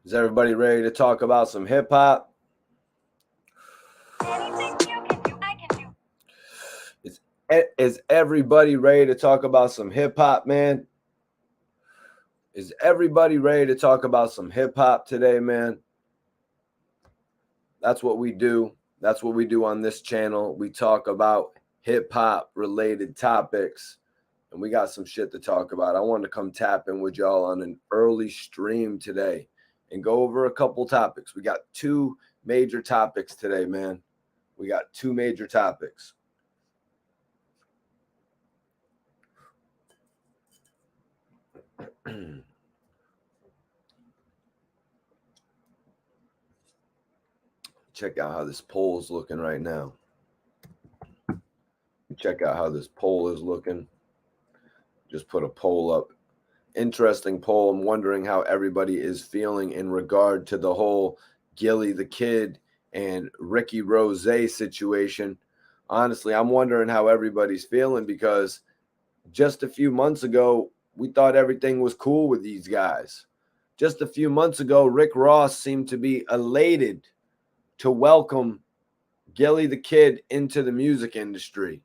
Is everybody ready to talk about some hip hop? Is everybody ready to talk about some hip hop, man? Is everybody ready to talk about some hip hop today, man? That's what we do. That's what we do on this channel. We talk about hip hop related topics, and we got some shit to talk about. I wanted to come tap in with y'all on an early stream today and go over a couple topics. We got two major topics today, man. We got two major topics. Check out how this poll is looking right now. Check out how this poll is looking. Just put a poll up. Interesting poll. I'm wondering how everybody is feeling in regard to the whole Gillie the Kid and Ricky Rose situation. Honestly, I'm wondering how everybody's feeling because just a few months ago, we thought everything was cool with these guys. Just a few months ago, Rick Ross seemed to be elated to welcome Gillie the Kid into the music industry.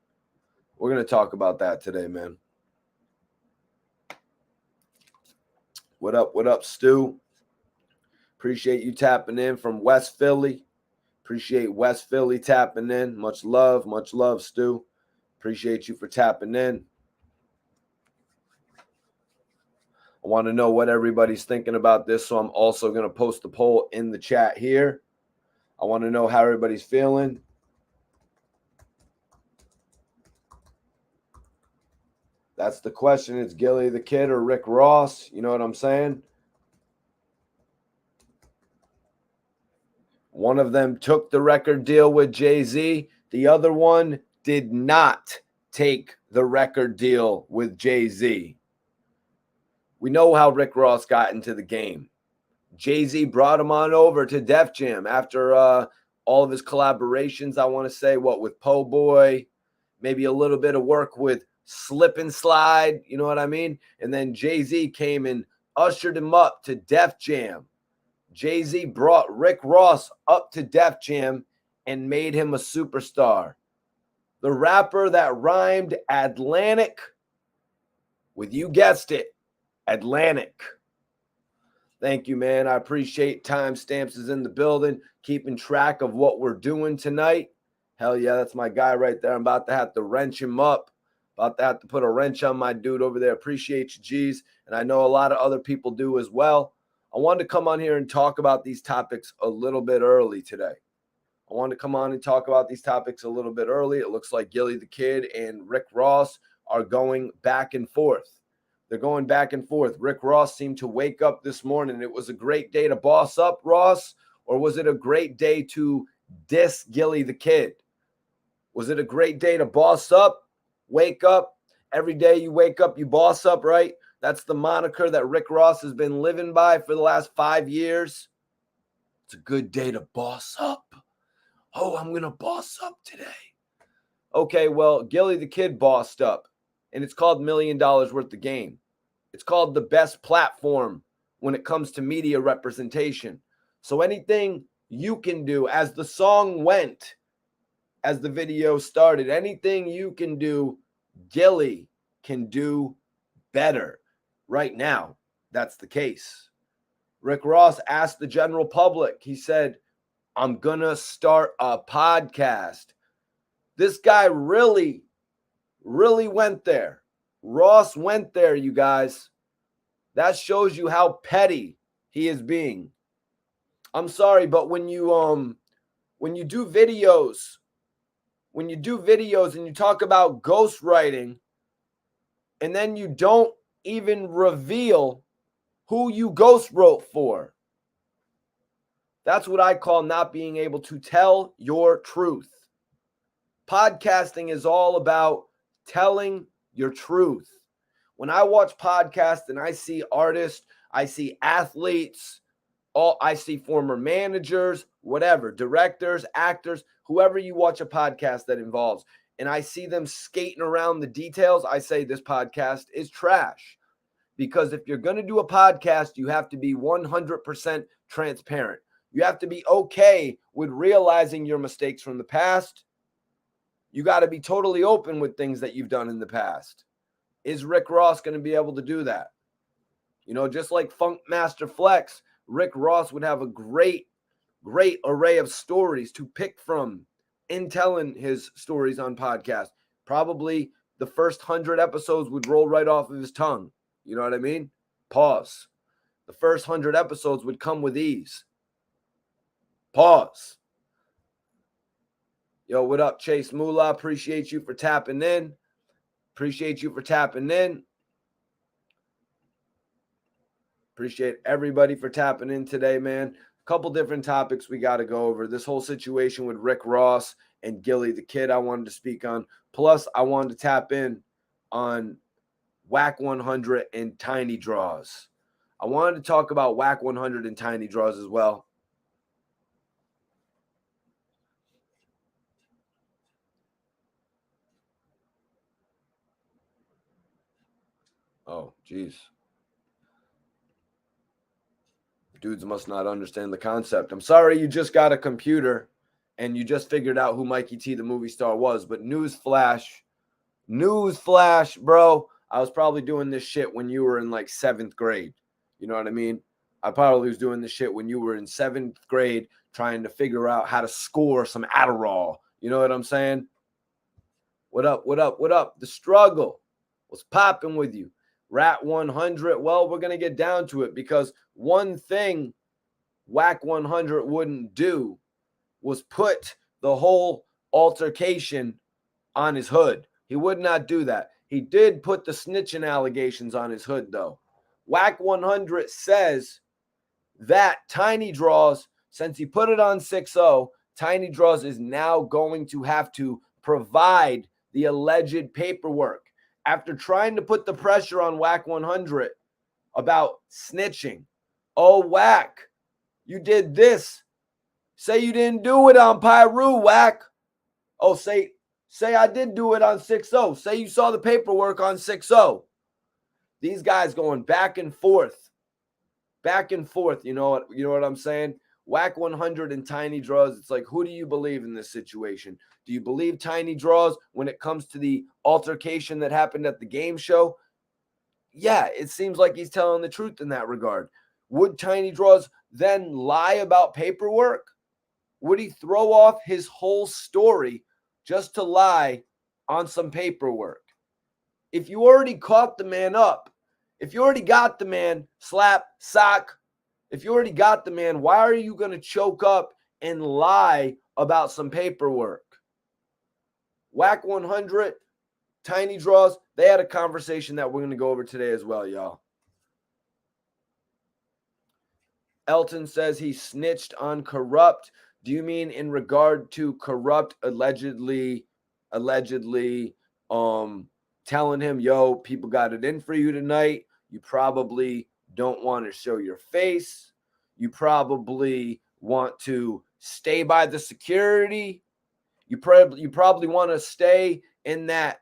We're going to talk about that today, man. What up, Stu? Appreciate you tapping in from West Philly. Appreciate West Philly tapping in. Much love, Stu. Appreciate you for tapping in. I want to know what everybody's thinking about this, so I'm also going to post the poll in the chat here. I want to know how everybody's feeling. That's the question. It's Gillie the Kid or Rick Ross. You know what I'm saying? One of them took the record deal with Jay-Z. The other one did not take the record deal with Jay-Z. We know how Rick Ross got into the game. Jay-Z brought him on over to Def Jam after all of his collaborations, I want to say, with Po' Boy, maybe a little bit of work with Slip and Slide, you know what I mean? And then Jay-Z came and ushered him up to Def Jam. Jay-Z brought Rick Ross up to Def Jam and made him a superstar. The rapper that rhymed Atlantic with, you guessed it, Atlantic. Thank you, man. I appreciate Timestamps is in the building, keeping track of what we're doing tonight. Hell yeah, that's my guy right there. I'm about to have to wrench him up. About to have to put a wrench on my dude over there. Appreciate you, G's. And I know a lot of other people do as well. I wanted to come on here and talk about these topics a little bit early today. It looks like Gillie the Kid and Rick Ross are going back and forth. They're going back and forth. Rick Ross seemed to wake up this morning. It was a great day to boss up, Ross, or was it a great day to diss Gillie the Kid? Was it a great day to boss up? Wake up. Every day you wake up, you boss up, right? That's the moniker that Rick Ross has been living by for the last 5 years. It's a good day to boss up. Oh, I'm going to boss up today. Okay, well, Gillie the Kid bossed up, and it's called $1 Million Worth of Game. It's called the best platform when it comes to media representation. So anything you can do, as the song went, as the video started, anything you can do, Gillie can do better. Right now, that's the case. Rick Ross asked the general public, he said, I'm going to start a podcast. This guy really went there. Ross went there, you guys. That shows you how petty he is being. I'm sorry, but when you do videos and you talk about ghostwriting and then you don't even reveal who you ghost wrote for, that's what I call not being able to tell your truth. Podcasting is all about telling your truth. When I watch podcasts and I see artists, I see athletes, I see former managers, whatever, directors, actors, whoever you watch a podcast that involves, and I see them skating around the details, I say this podcast is trash. Because if you're going to do a podcast, you have to be 100% transparent. You have to be okay with realizing your mistakes from the past. You got to be totally open with things that you've done in the past. Is Rick Ross going to be able to do that? You know, just like Funk Master Flex, Rick Ross would have a great array of stories to pick from in telling his stories on podcast. Probably the first 100 episodes would roll right off of his tongue. You know what I mean? Pause. The first 100 episodes would come with ease. Pause. Yo, what up, Chase Moolah? Appreciate you for tapping in. Appreciate you for tapping in. Appreciate everybody for tapping in today, man. A couple different topics we got to go over. This whole situation with Rick Ross and Gillie the Kid I wanted to speak on. Plus, I wanted to tap in on Wack 100 and Tiny Draws. I wanted to talk about Wack 100 and Tiny Draws as well. Oh, geez. Dudes must not understand the concept. I'm sorry you just got a computer and you just figured out who Mikey T, the movie star, was. But newsflash, bro. I was probably doing this shit when you were in like 7th grade. You know what I mean? I probably was doing this shit when you were in 7th grade trying to figure out how to score some Adderall. You know what I'm saying? What up? The struggle. What's popping with you? Rat 100. Well, we're going to get down to it because one thing Wack 100 wouldn't do was put the whole altercation on his hood. He would not do that. He did put the snitching allegations on his hood, though. Wack 100 says that Tiny Draws, since he put it on 6-0, Tiny Draws is now going to have to provide the alleged paperwork. After trying to put the pressure on Wack 100 about snitching. Oh, Wack, you did this. Say you didn't do it on Pyru, Wack. Oh, say I did do it on 6-0. Say you saw the paperwork on 6-0. These guys going back and forth. You know what I'm saying? Wack 100 and Tiny Draws. It's like, who do you believe in this situation? Do you believe Tiny Draws when it comes to the altercation that happened at the game show? Yeah, it seems like he's telling the truth in that regard. Would Tiny Draws then lie about paperwork? Would he throw off his whole story just to lie on some paperwork? If you already caught the man up, if you already got the man slap, sock, if you already got the man, why are you going to choke up and lie about some paperwork? Wack 100, Tiny Draws, they had a conversation that we're going to go over today as well, y'all. Elton says he snitched on Corrupt. Do you mean in regard to Corrupt allegedly telling him, yo, people got it in for you tonight. You probably don't want to show your face. You probably want to stay by the security. You probably want to stay in that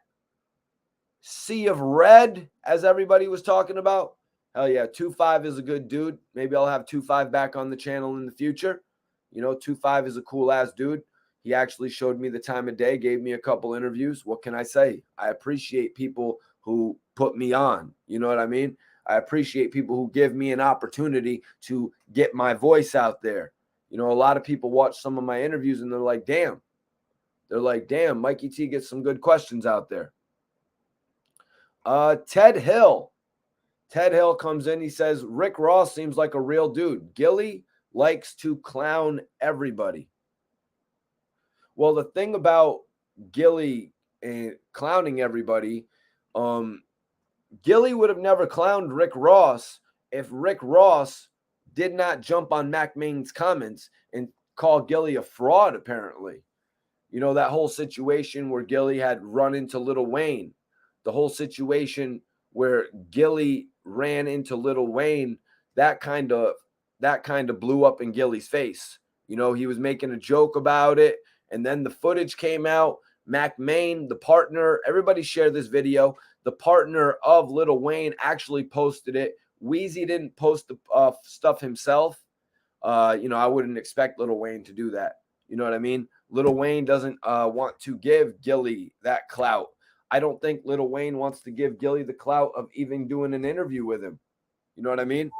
sea of red, as everybody was talking about. Hell yeah, 2-5 is a good dude. Maybe I'll have 2-5 back on the channel in the future. You know, 2-5 is a cool-ass dude. He actually showed me the time of day, gave me a couple interviews. What can I say? I appreciate people who put me on. You know what I mean? I appreciate people who give me an opportunity to get my voice out there. You know, a lot of people watch some of my interviews and they're like, damn. Mikey T gets some good questions out there. Ted Hill comes in. He says, Rick Ross seems like a real dude. Gillie likes to clown everybody. Well, the thing about Gillie and clowning everybody, Gillie would have never clowned Rick Ross if Rick Ross did not jump on Mac Main's comments and call Gillie a fraud, apparently. You know, that whole situation where Gillie had run into Lil Wayne, the whole situation where Gillie ran into Lil Wayne, that kind of blew up in Gillie's face. You know, he was making a joke about it, and then the footage came out Mac Main, the partner, everybody share this video. The partner of Lil Wayne actually posted it. Weezy didn't post the stuff himself. I wouldn't expect Lil Wayne to do that. You know what I mean? Lil Wayne doesn't want to give Gillie that clout. I don't think Lil Wayne wants to give Gillie the clout of even doing an interview with him. You know what I mean?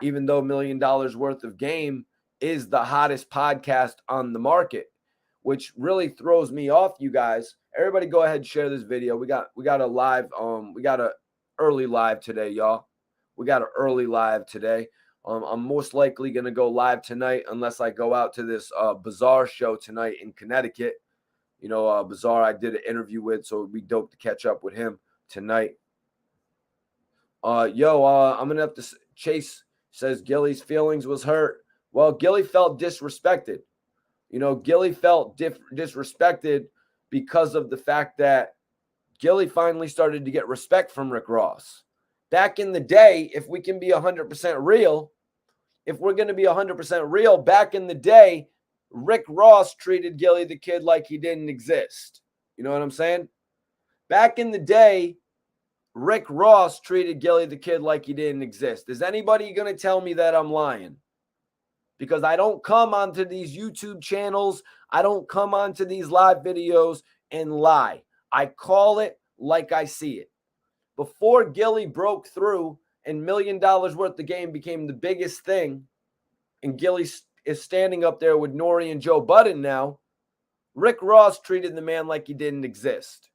Even though $1 million worth of game is the hottest podcast on the market, which really throws me off, you guys. Everybody go ahead and share this video. We got a live, we got a early live today, y'all. We got an early live today. I'm most likely going to go live tonight unless I go out to this Bazaar show tonight in Connecticut. Bazaar I did an interview with, so it'd be dope to catch up with him tonight. I'm going to have to Chase says Gillie's feelings was hurt. Well, Gillie felt disrespected. Gillie felt disrespected because of the fact that Gillie finally started to get respect from Rick Ross. Back in the day, if we can be 100% real, if we're going to be 100% real, back in the day, Rick Ross treated Gillie the Kid like he didn't exist. You know what I'm saying? Back in the day, Rick Ross treated Gillie the Kid like he didn't exist. Is anybody going to tell me that I'm lying? Because I don't come onto these YouTube channels. I don't come onto these live videos and lie. I call it like I see it. Before Gillie broke through and $1 million worth of game became the biggest thing, and Gillie is standing up there with Nori and Joe Budden now, Rick Ross treated the man like he didn't exist.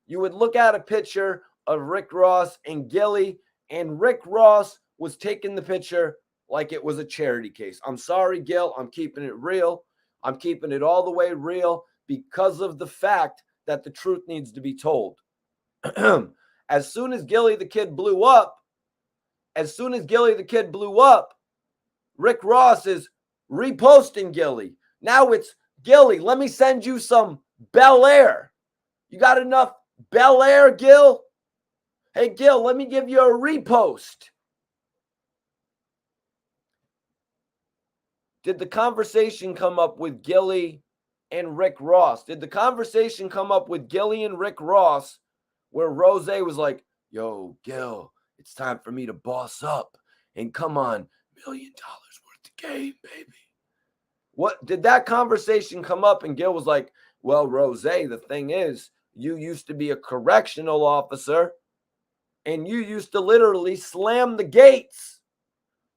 You would look at a picture of Rick Ross and Gillie, and Rick Ross was taking the picture like it was a charity case. I'm sorry, Gil. I'm keeping it real. I'm keeping it all the way real because of the fact that the truth needs to be told. As soon as Gillie the Kid blew up, Rick Ross is reposting Gillie. Now it's Gillie, let me send you some Bel Air. You got enough Bel Air, Gil? Hey, Gil, let me give you a repost. Did the conversation come up with Gillie and Rick Ross? Did the conversation come up with Gillie and Rick Ross where Rose was like, yo, Gil, it's time for me to boss up and come on, $1 million worth of game, baby? What did that conversation come up and Gil was like, well, Rose, the thing is, you used to be a correctional officer and you used to literally slam the gates.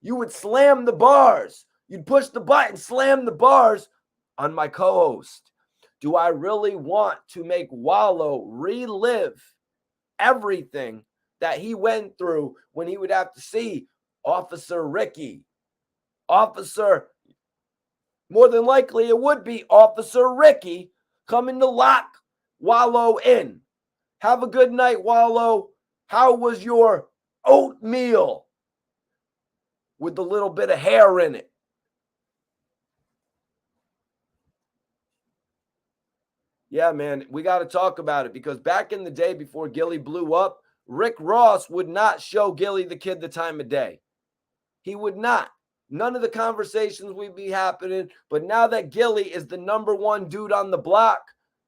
You would slam the bars. You'd push the button, slam the bars on my co-host. Do I really want to make Wallow relive everything that he went through when he would have to see Officer Ricky? More than likely it would be Officer Ricky coming to lock Wallow in. Have a good night, Wallow. How was your oatmeal with a little bit of hair in it? Yeah, man, we got to talk about it because back in the day before Gillie blew up, Rick Ross would not show Gillie the Kid the time of day. He would not. None of the conversations would be happening. But now that Gillie is the #1 dude on the block,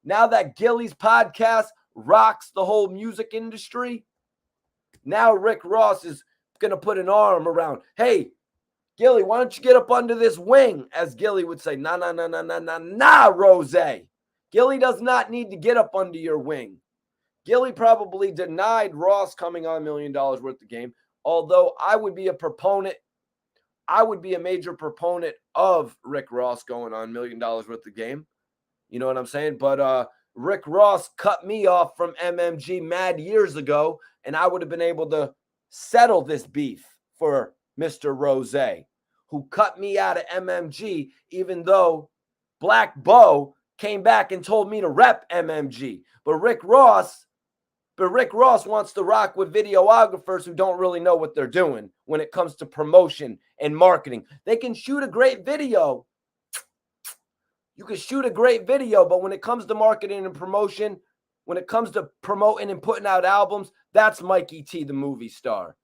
now that Gillie's podcast rocks the whole music industry, now Rick Ross is going to put an arm around, hey, Gillie, why don't you get up under this wing? As Gillie would say, nah, Rose. Gillie does not need to get up under your wing. Gillie probably denied Ross coming on $1 million worth of game, although I would be a major proponent of Rick Ross going on $1 million worth of game. You know what I'm saying? But Rick Ross cut me off from MMG mad years ago, and I would have been able to settle this beef for Mr. Rose, who cut me out of MMG, even though Black Bo came back and told me to rep MMG. But Rick Ross wants to rock with videographers who don't really know what they're doing when it comes to promotion and marketing. They can shoot a great video. You can shoot a great video, but when it comes to marketing and promotion, when it comes to promoting and putting out albums, that's Mikey T, the movie star.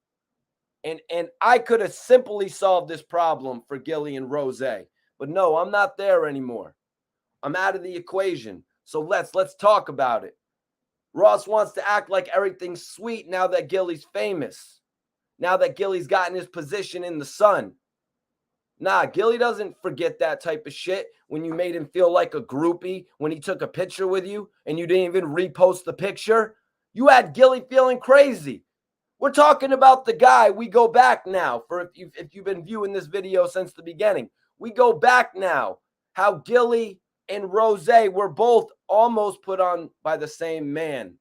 And I could have simply solved this problem for Gillie and Rose. But no, I'm not there anymore. I'm out of the equation. So let's talk about it. Ross wants to act like everything's sweet now that Gillie's famous. Now that Gillie's gotten his position in the sun. Nah, Gillie doesn't forget that type of shit when you made him feel like a groupie when he took a picture with you and you didn't even repost the picture. You had Gillie feeling crazy. We're talking about the guy. We go back now for if you've been viewing this video since the beginning. We go back now. How Gillie and Rose were both almost put on by the same man.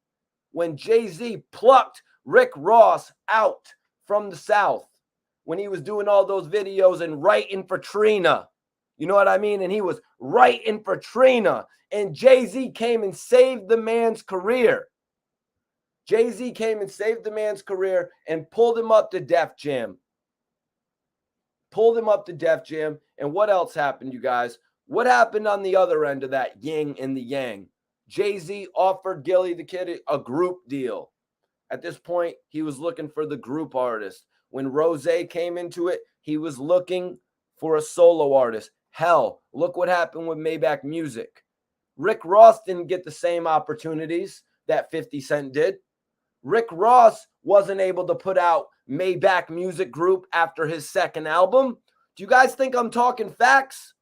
When Jay-Z plucked Rick Ross out from the South, when he was doing all those videos and writing for Trina. You know what I mean? And he was writing for Trina. And Jay-Z came and saved the man's career. Jay-Z came and saved the man's career and pulled him up to Def Jam. Pulled him up to Def Jam. And what else happened, you guys? What happened on the other end of that yin and the yang? Jay-Z offered Gillie the Kid a group deal. At this point, he was looking for the group artist. When Rose came into it, he was looking for a solo artist. Hell, look what happened with Maybach Music. Rick Ross didn't get the same opportunities that 50 Cent did. Rick Ross wasn't able to put out Maybach Music Group after his second album. Do you guys think I'm talking facts?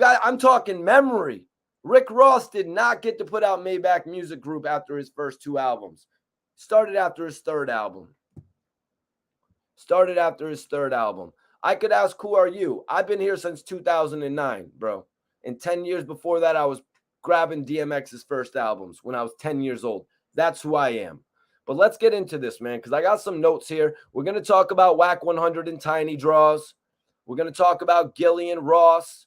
I'm talking memory. Rick Ross did not get to put out Maybach Music Group after his first two albums. Started after his third album. I could ask, who are you? I've been here since 2009, bro. And 10 years before that, I was grabbing DMX's first albums when I was 10 years old. That's who I am. But let's get into this, man, because I got some notes here. We're going to talk about Wack 100 and Tiny Draws. We're going to talk about Gillie and Ross.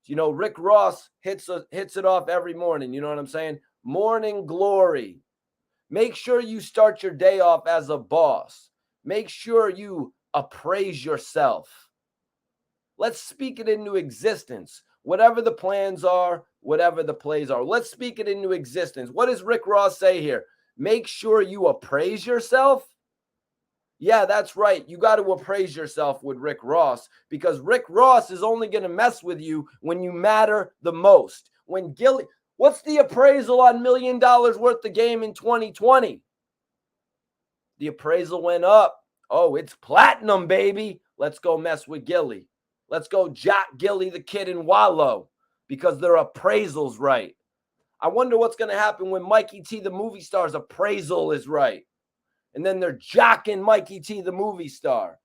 You know, Rick Ross hits it off every morning. You know what I'm saying? Morning glory. Make sure you start your day off as a boss. Make sure you appraise yourself. Let's speak it into existence. Whatever the plans are, whatever the plays are, let's speak it into existence. What does Rick Ross say here? Make sure you appraise yourself. Yeah, that's right. You got to appraise yourself with Rick Ross because Rick Ross is only going to mess with you when you matter the most. When Gillie, what's the appraisal on $1 million worth of game in 2020? The appraisal went up. Oh, it's platinum, baby. Let's go mess with Gillie. Let's go jack Gillie the Kid and wallow because their appraisal's right. I wonder what's going to happen when Mikey T, the movie star's appraisal is right. And then they're jocking Mikey T, the movie star.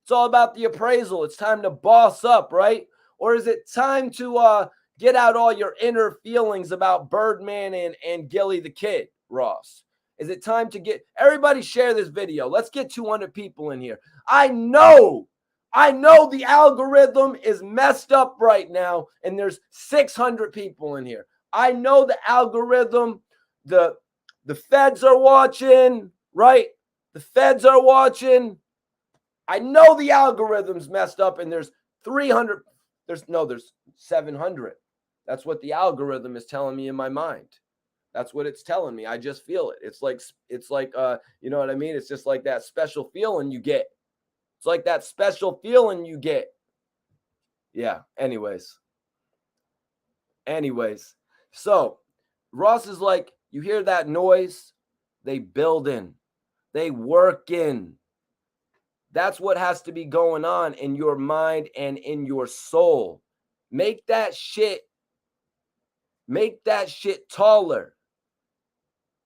It's all about the appraisal. It's time to boss up, right? Or is it time to get out all your inner feelings about Birdman and Gillie the Kid, Ross? Is it time to get everybody share this video? Let's get 200 people in here. I know the algorithm is messed up right now and there's 600 people in here. I know the algorithm, the feds are watching, right? The feds are watching. I know the algorithm's messed up and there's 300. There's 700. That's what the algorithm is telling me in my mind. That's what it's telling me. I just feel it. It's like you know what I mean? It's just like that special feeling you get. It's like that special feeling you get. Yeah. Anyways. So Ross is like, you hear that noise? They building. They working. That's what has to be going on in your mind and in your soul. Make that shit taller.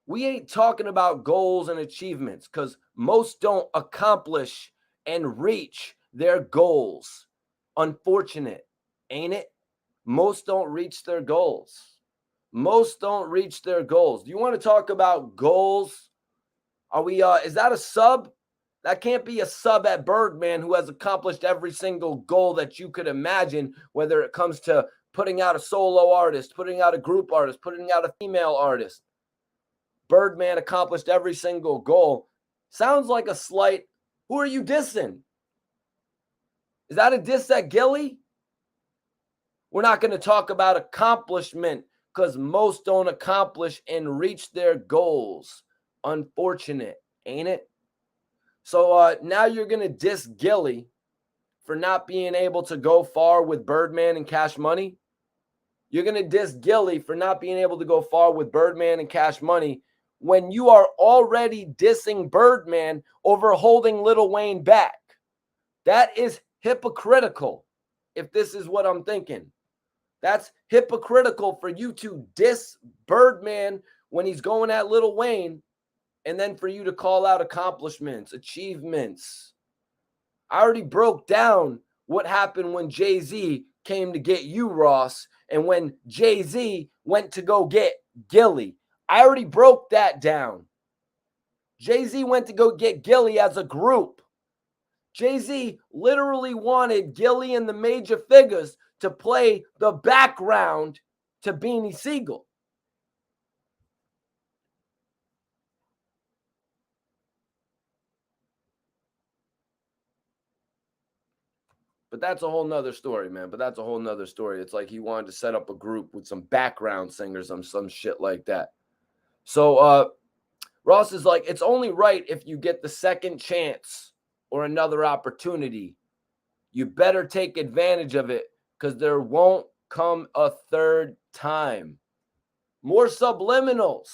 We ain't talking about goals and achievements because most don't accomplish and reach their goals. Unfortunate, ain't it? Most don't reach their goals. Do you want to talk about goals? Are we, is that a sub? That can't be a sub at Birdman who has accomplished every single goal that you could imagine, whether it comes to putting out a solo artist, putting out a group artist, putting out a female artist. Birdman accomplished every single goal. Sounds like a slight. Who are you dissing? Is that a diss at Gillie? We're not going to talk about accomplishment because most don't accomplish and reach their goals. Unfortunate, ain't it? So now you're going to diss Gillie for not being able to go far with Birdman and Cash Money? You're going to diss Gillie for not being able to go far with Birdman and Cash Money when you are already dissing Birdman over holding Lil Wayne back. That is hypocritical, if this is what I'm thinking. That's hypocritical for you to diss Birdman when he's going at Lil Wayne, and then for you to call out accomplishments, achievements. I already broke down what happened when Jay-Z came to get you, Ross, and when Jay-Z went to go get Gillie. I already broke that down. Jay-Z went to go get Gillie as a group. Jay-Z literally wanted Gillie and the Major Figures to play the background to Beanie Siegel. But that's a whole nother story, man. But that's a whole nother story. It's like he wanted to set up a group with some background singers on some shit like that. So Ross is like, it's only right if you get the second chance or another opportunity. You better take advantage of it because there won't come a third time. More subliminals.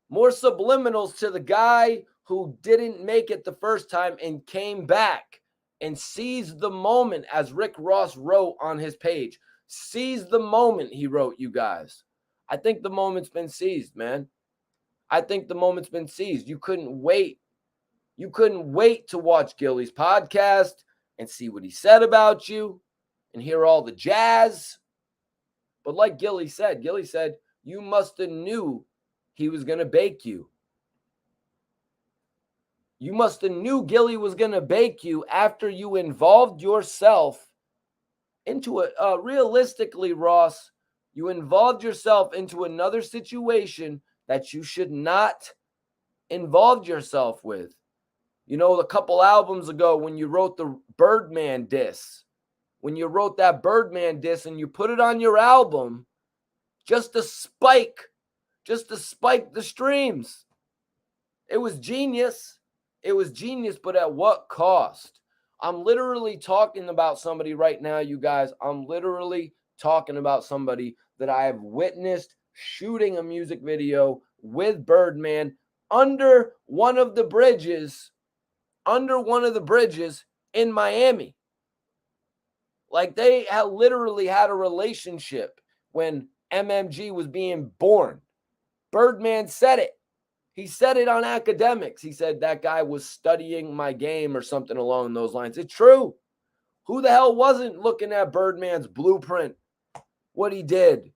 More subliminals to the guy who didn't make it the first time and came back and seized the moment, as Rick Ross wrote on his page. Seize the moment, he wrote, you guys. I think the moment's been seized, man. I think the moment's been seized. You couldn't wait. You couldn't wait to watch Gillie's podcast and see what he said about you and hear all the jazz. But like Gillie said, you must have knew he was going to bake you. You must have knew Gillie was going to bake you after you involved yourself into it. Realistically, Ross, you involved yourself into another situation that you should not involve yourself with. You know, a couple albums ago when you wrote the Birdman diss, when you wrote that Birdman diss and you put it on your album just to spike the streams. It was genius. It was genius, but at what cost? I'm literally talking about somebody right now, you guys. I'm literally talking about somebody that I have witnessed shooting a music video with Birdman under one of the bridges in Miami. Like they had literally had a relationship when MMG was being born. Birdman said it. He said it on Academics. He said that guy was studying my game or something along those lines. It's true. Who the hell wasn't looking at Birdman's blueprint? What he did?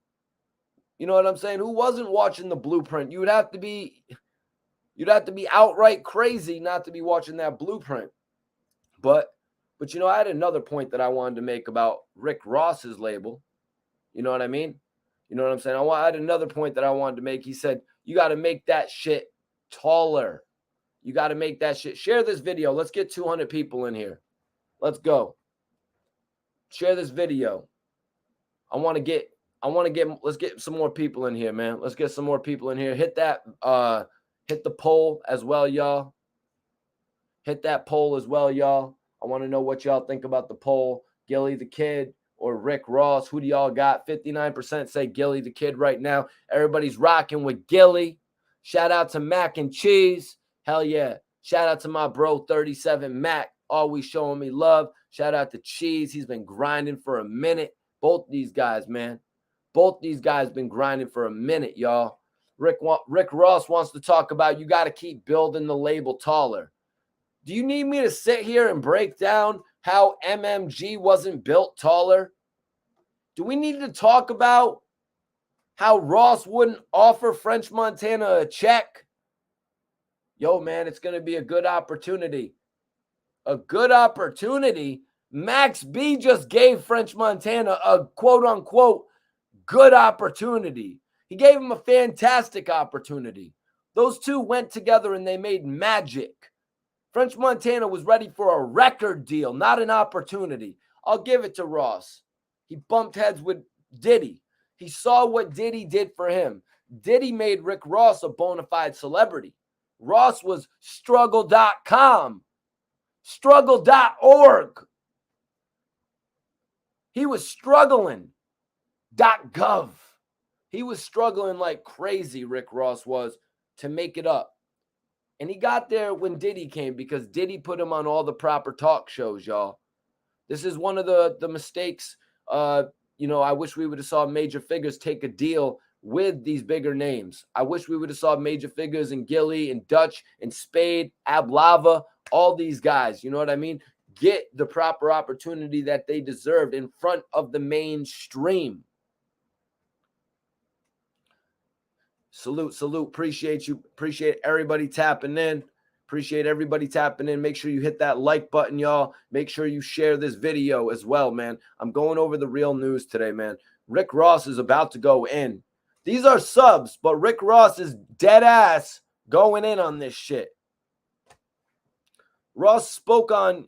You know what I'm saying? Who wasn't watching the blueprint? You'd have to be outright crazy not to be watching that blueprint. But you know, I had another point that I wanted to make about Rick Ross's label. You know what I mean? You know what I'm saying? I had another point that I wanted to make. He said, you got to make that shit taller. You got to make that shit. Share this video. Let's get 200 people in here. Let's go. Share this video. Let's get some more people in here, man. Let's get some more people in here. Hit the poll as well, y'all. Hit that poll as well, y'all. I want to know what y'all think about the poll. Gillie the Kid or Rick Ross? Who do y'all got? 59% say Gillie the Kid right now. Everybody's rocking with Gillie. Shout out to Mac and Cheese. Hell yeah. Shout out to my bro 37 Mac. Always showing me love. Shout out to Cheese. He's been grinding for a minute. Both these guys, man. Both these guys been grinding for a minute, y'all. Rick Ross wants to talk about you got to keep building the label taller. Do you need me to sit here and break down how MMG wasn't built taller? Do we need to talk about how Ross wouldn't offer French Montana a check? Yo, man, it's going to be a good opportunity. A good opportunity. Max B just gave French Montana a quote-unquote good opportunity. He gave him a fantastic opportunity. Those two went together and they made magic. French Montana was ready for a record deal, not an opportunity. I'll give it to Ross. He bumped heads with Diddy. He saw what Diddy did for him. Diddy made Rick Ross a bona fide celebrity. Ross was struggle.com, struggle.org. He was struggling. .gov. He was struggling like crazy, Rick Ross was, to make it up. And he got there when Diddy came because Diddy put him on all the proper talk shows, y'all. This is one of the mistakes. I wish we would have saw major figures take a deal with these bigger names. I wish we would have saw major figures in Gillie and Dutch and Spade, Ablava, all these guys. You know what I mean? Get the proper opportunity that they deserved in front of the mainstream. Salute. Appreciate you. Appreciate everybody tapping in. Appreciate everybody tapping in. Make sure you hit that like button, y'all. Make sure you share this video as well, man. I'm going over the real news today, man. Rick Ross is about to go in. These are subs, but Rick Ross is dead ass going in on this shit. Ross spoke on,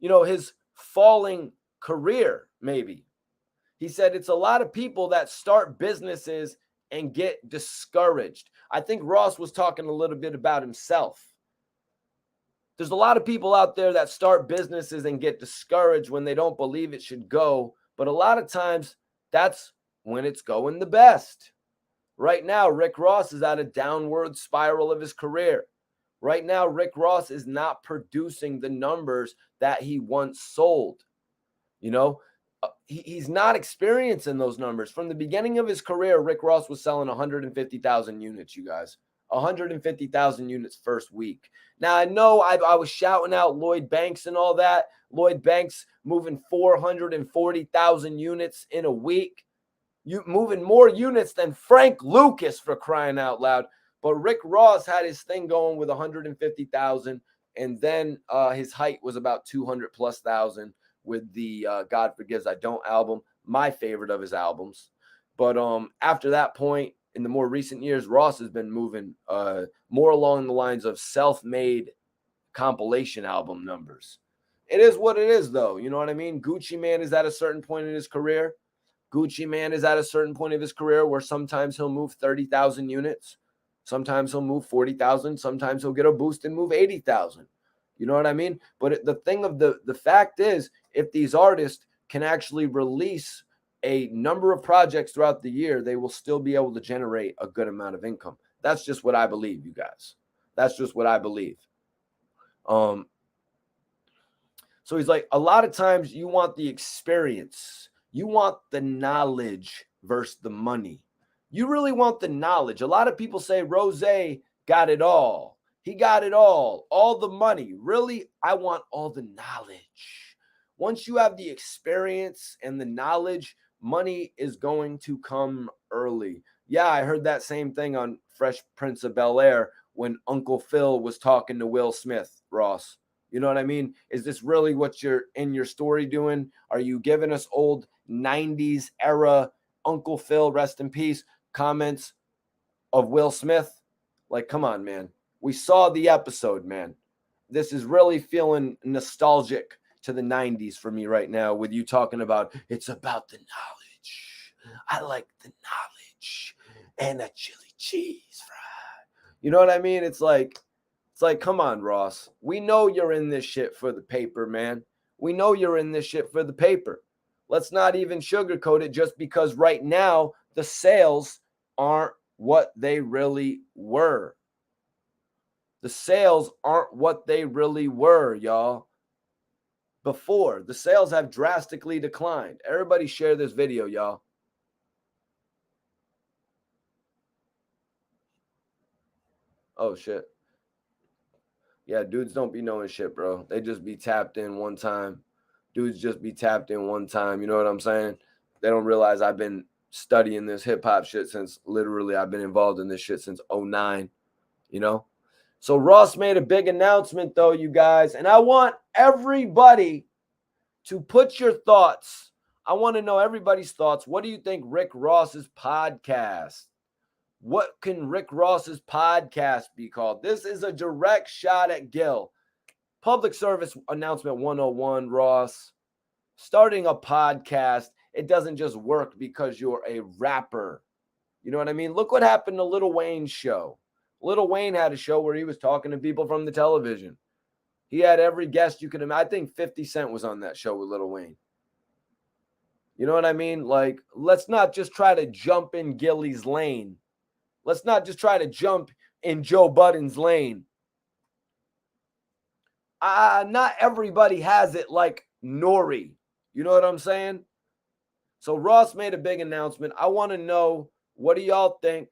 his falling career, maybe. He said it's a lot of people that start businesses and get discouraged. I think Ross was talking a little bit about himself. There's a lot of people out there that start businesses and get discouraged when they don't believe it should go. But a lot of times, that's when it's going the best. Right now, Rick Ross is at a downward spiral of his career. Right now, Rick Ross is not producing the numbers that he once sold. He's not experiencing those numbers. From the beginning of his career, Rick Ross was selling 150,000 units, you guys. 150,000 units first week. Now, I know I was shouting out Lloyd Banks and all that. Lloyd Banks moving 440,000 units in a week. You moving more units than Frank Lucas, for crying out loud. But Rick Ross had his thing going with 150,000, and then his height was about 200 plus thousand with the God Forgives I Don't album, my favorite of his albums. But after that point, in the more recent years, Ross has been moving more along the lines of self-made compilation album numbers. It is what it is, though. You know what I mean? Gucci Mane is at a certain point in his career. Gucci Mane is at a certain point of his career where sometimes he'll move 30,000 units. Sometimes he'll move 40,000. Sometimes he'll get a boost and move 80,000. You know what I mean? But the thing of the fact is, if these artists can actually release a number of projects throughout the year, they will still be able to generate a good amount of income. That's just what I believe, you guys. That's just what I believe. So he's like, a lot of times you want the experience. You want the knowledge versus the money. You really want the knowledge. A lot of people say Rose got it all. He got it all the money. Really, I want all the knowledge. Once you have the experience and the knowledge, money is going to come early. Yeah, I heard that same thing on Fresh Prince of Bel-Air when Uncle Phil was talking to Will Smith, Ross. You know what I mean? Is this really what you're in your story doing? Are you giving us old 90s era Uncle Phil, rest in peace, comments of Will Smith? Like, come on, man. We saw the episode, man. This is really feeling nostalgic to the 90s for me right now with you talking about it's about the knowledge. I like the knowledge and a chili cheese fry. You know what I mean? It's like, come on, Ross. We know you're in this shit for the paper, man. We know you're in this shit for the paper. Let's not even sugarcoat it just because right now the sales aren't what they really were. The sales aren't what they really were, y'all. Before, the sales have drastically declined. Everybody share this video, y'all. Oh, shit. Yeah, dudes don't be knowing shit, bro. They just be tapped in one time. Dudes just be tapped in one time. You know what I'm saying? They don't realize I've been studying this hip-hop shit since literally I've been involved in this shit since 2009, you know? So Ross made a big announcement, though, you guys. And I want everybody to put your thoughts. I want to know everybody's thoughts. What do you think Rick Ross's podcast? What can Rick Ross's podcast be called? This is a direct shot at Gil. Public service announcement 101, Ross. Starting a podcast, it doesn't just work because you're a rapper. You know what I mean? Look what happened to Lil Wayne's show. Lil Wayne had a show where he was talking to people from the television. He had every guest you could imagine. I think 50 Cent was on that show with Lil Wayne. You know what I mean? Like, let's not just try to jump in Gillie's lane. Let's not just try to jump in Joe Budden's lane. Not everybody has it like Nori. You know what I'm saying? So Ross made a big announcement. I want to know, what do y'all think?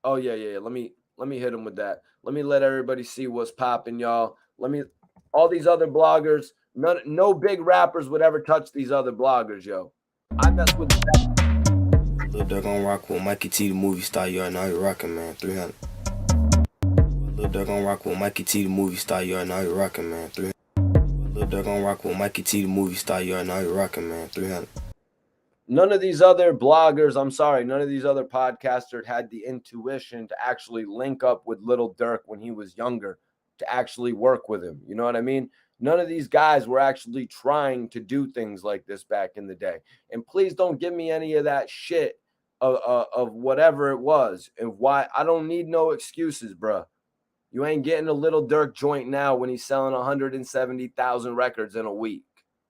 Oh yeah. Let me hit him with that. Let me let everybody see what's popping, y'all. All these other bloggers, no big rappers would ever touch these other bloggers, yo. I mess with the Lil Durk on rock with Mikey T, the movie star. You already know you rockin', man. 300. Lil Durk on rock with Mikey T, the movie star. You already know you rockin', man. 300. Lil Durk on rock with Mikey T, the movie star. You already know you rockin', man. 300. None of these other bloggers, I'm sorry, none of these other podcasters had the intuition to actually link up with Little Durk when he was younger, to actually work with him. You know what I mean? None of these guys were actually trying to do things like this back in the day. And please don't give me any of that shit of whatever it was and why. I don't need no excuses, bruh. You ain't getting a Little Durk joint now when he's selling 170,000 records in a week.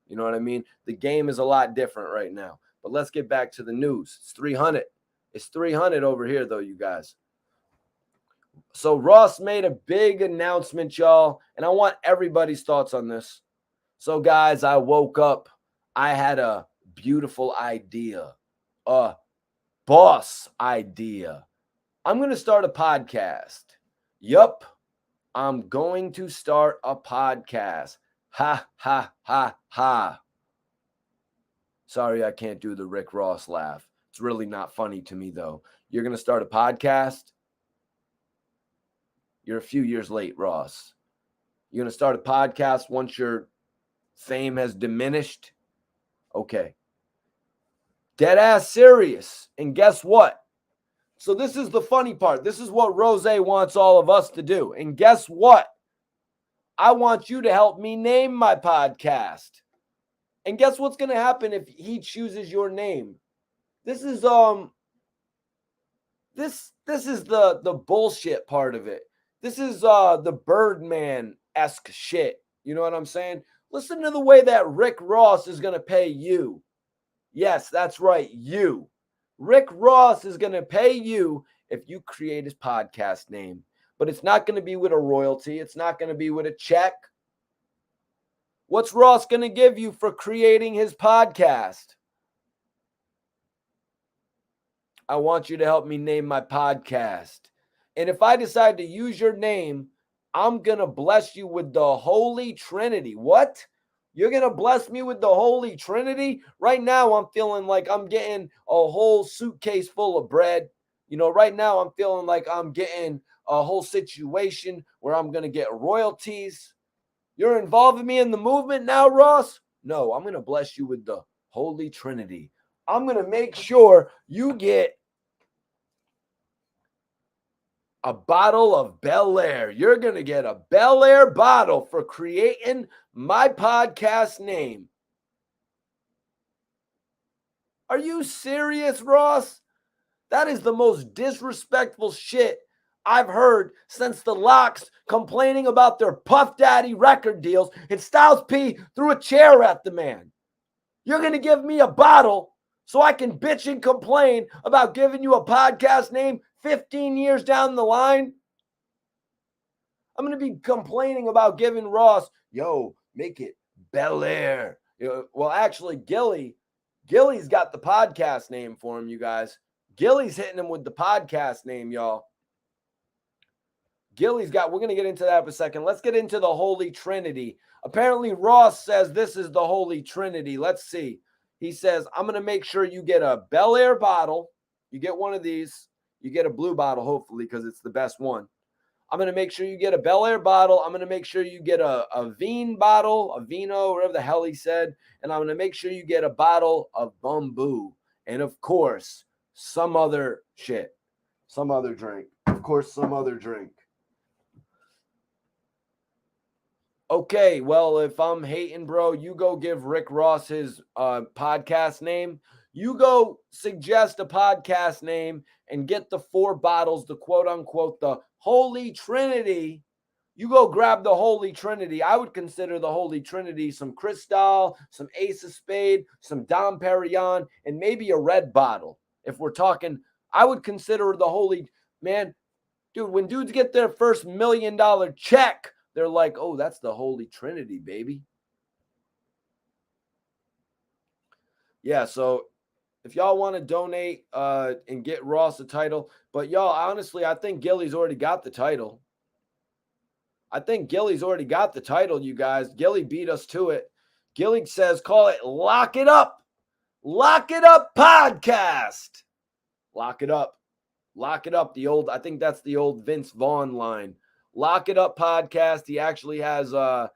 You know what I mean? The game is a lot different right now. But let's get back to the news. It's 300. It's 300 over here, though, you guys. So Ross made a big announcement, y'all, and I want everybody's thoughts on this. So, guys, I woke up. I had a beautiful idea, a boss idea. I'm going to start a podcast. Yup, I'm going to start a podcast. Ha, ha, ha, ha. Sorry, I can't do the Rick Ross laugh. It's really not funny to me, though. You're going to start a podcast? You're a few years late, Ross. You're going to start a podcast once your fame has diminished? Okay. Dead ass serious. And guess what? So this is the funny part. This is what Rose wants all of us to do. And guess what? I want you to help me name my podcast. And guess what's going to happen if he chooses your name? This is this is the bullshit part of it. This is the Birdman-esque shit. You know what I'm saying? Listen to the way that Rick Ross is going to pay you. Yes, that's right, you. Rick Ross is going to pay you if you create his podcast name. But it's not going to be with a royalty. It's not going to be with a check. What's Ross going to give you for creating his podcast? I want you to help me name my podcast. And if I decide to use your name, I'm going to bless you with the Holy Trinity. What? You're going to bless me with the Holy Trinity? Right now, I'm feeling like I'm getting a whole suitcase full of bread. You know, right now, I'm feeling like I'm getting a whole situation where I'm going to get royalties. You're involving me in the movement now, Ross? No, I'm going to bless you with the Holy Trinity. I'm going to make sure you get a bottle of Bel Air. You're going to get a Bel Air bottle for creating my podcast name. Are you serious, Ross? That is the most disrespectful shit I've heard since the Locks complaining about their Puff Daddy record deals and Styles P threw a chair at the man. You're going to give me a bottle so I can bitch and complain about giving you a podcast name 15 years down the line? I'm going to be complaining about giving Ross, make it Bel Air. Well, actually, Gillie's got the podcast name for him, you guys. Gillie's hitting him with the podcast name, y'all. We're going to get into that for a second. Let's get into the Holy Trinity. Apparently, Ross says this is the Holy Trinity. Let's see. He says, I'm going to make sure you get a Bel Air bottle. You get one of these. You get a blue bottle, hopefully, because it's the best one. I'm going to make sure you get a Bel Air bottle. I'm going to make sure you get a Vine bottle, a Vino, whatever the hell he said. And I'm going to make sure you get a bottle of Bumbu. And, of course, some other shit. Some other drink. Of course, some other drink. Okay, well, if I'm hating, bro, you go give Rick Ross his podcast name. You go suggest a podcast name and get the 4 bottles, the quote-unquote, the Holy Trinity. You go grab the Holy Trinity. I would consider the Holy Trinity some Cristal, some Ace of Spade, some Dom Perignon, and maybe a red bottle. If we're talking, I would consider the Holy, man, dude, when dudes get their first $1 million check, they're like, oh, that's the Holy Trinity, baby. Yeah, so if y'all want to donate and get Ross a title, but y'all, honestly, I think Gillie's already got the title. You guys. Gillie beat us to it. Gillie says, call it Lock It Up. Lock It Up podcast. Lock it up. Lock it up. I think that's the old Vince Vaughn line. Lock It Up podcast. He actually has a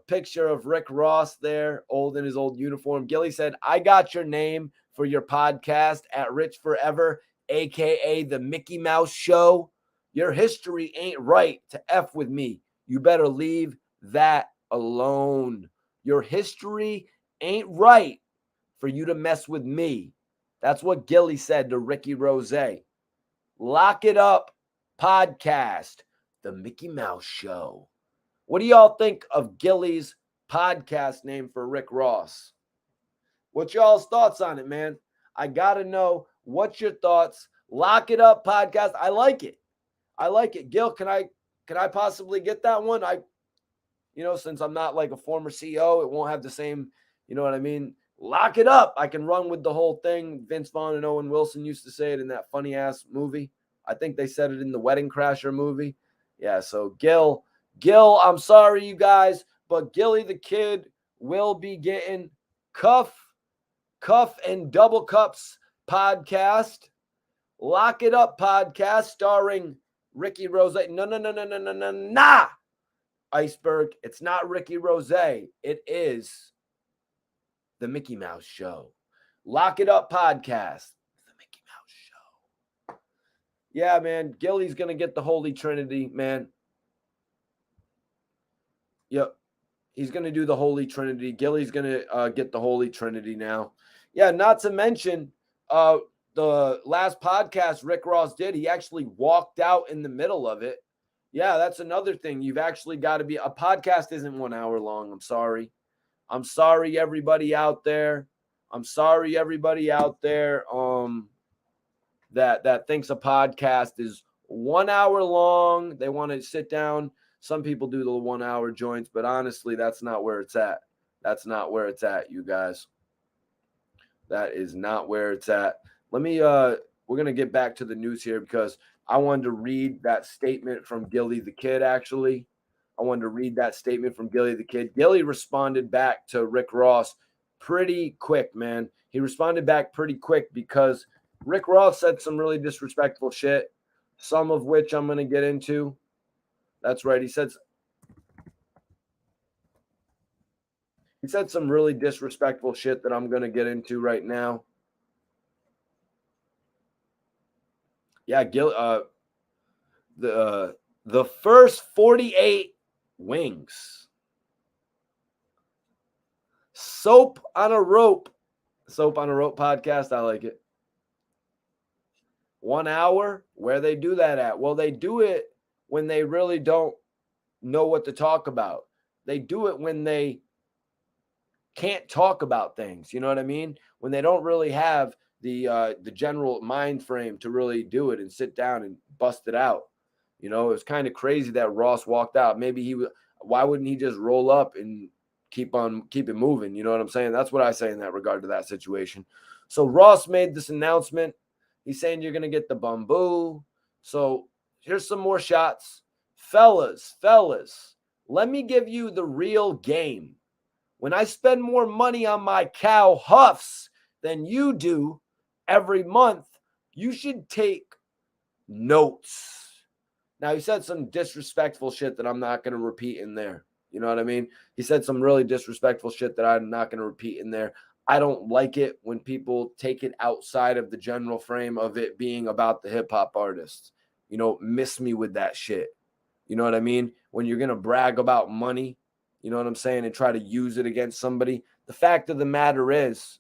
picture of Rick Ross there, old in his old uniform. Gillie said, I got your name for your podcast at Rich Forever, a.k.a. the Mickey Mouse Show. Your history ain't right to F with me. You better leave that alone. Your history ain't right for you to mess with me. That's what Gillie said to Ricky Rose. Lock It Up podcast, the Mickey Mouse Show. What do y'all think of Gillie's podcast name for Rick Ross? What's y'all's thoughts on it, man? I got to know. What's your thoughts? Lock It Up podcast. I like it. Gil, can I possibly get that one? Since I'm not like a former CEO, it won't have the same, you know what I mean? Lock it up. I can run with the whole thing. Vince Vaughn and Owen Wilson used to say it in that funny ass movie. I think they said it in the Wedding Crasher movie. Yeah, so Gil, I'm sorry, you guys, but Gillie the Kid will be getting Cuff and Double Cups podcast. Lock It Up podcast starring Ricky Rose. No. Iceberg. It's not Ricky Rose. It is the Mickey Mouse Show. Lock It Up podcast. The Mickey Mouse Show. Yeah, man. Gillie's going to get the Holy Trinity, man. Yep. He's going to do the Holy Trinity. Gillie's going to get the Holy Trinity now. Yeah, not to mention the last podcast Rick Ross did, he actually walked out in the middle of it. Yeah, that's another thing. You've actually got to be, a podcast isn't 1 hour long. I'm sorry, everybody out there. That thinks a podcast is 1 hour long. They want to sit down. Some people do the 1 hour joints, but honestly, that's not where it's at. You guys. That is not where it's at. Let me, we're going to get back to the news here because I wanted to read that statement from Gillie the Kid, actually. Gillie responded back to Rick Ross pretty quick, man. He responded back pretty quick because Rick Ross said some really disrespectful shit, some of which I'm going to get into. That's right. He said some really disrespectful shit that I'm going to get into right now. Yeah, the first 48 wings. Soap on a rope podcast. I like it. 1 hour. Where they do that at? Well, they do it when they really don't know what to talk about. They do it when they can't talk about things. You know what I mean? When they don't really have the general mind frame to really do it and sit down and bust it out. You know, it's kind of crazy that Ross walked out. Maybe why wouldn't he just roll up and keep it moving? You know what I'm saying? That's what I say in that regard to that situation. So Ross made this announcement. He's saying you're going to get the bamboo. So here's some more shots. Fellas, let me give you the real game. When I spend more money on my cow huffs than you do every month, you should take notes. Now, he said some disrespectful shit that I'm not going to repeat in there. You know what I mean? He said some really disrespectful shit that I'm not going to repeat in there. I don't like it when people take it outside of the general frame of it being about the hip-hop artists. You know, miss me with that shit. You know what I mean? When you're going to brag about money, you know what I'm saying, and try to use it against somebody. The fact of the matter is,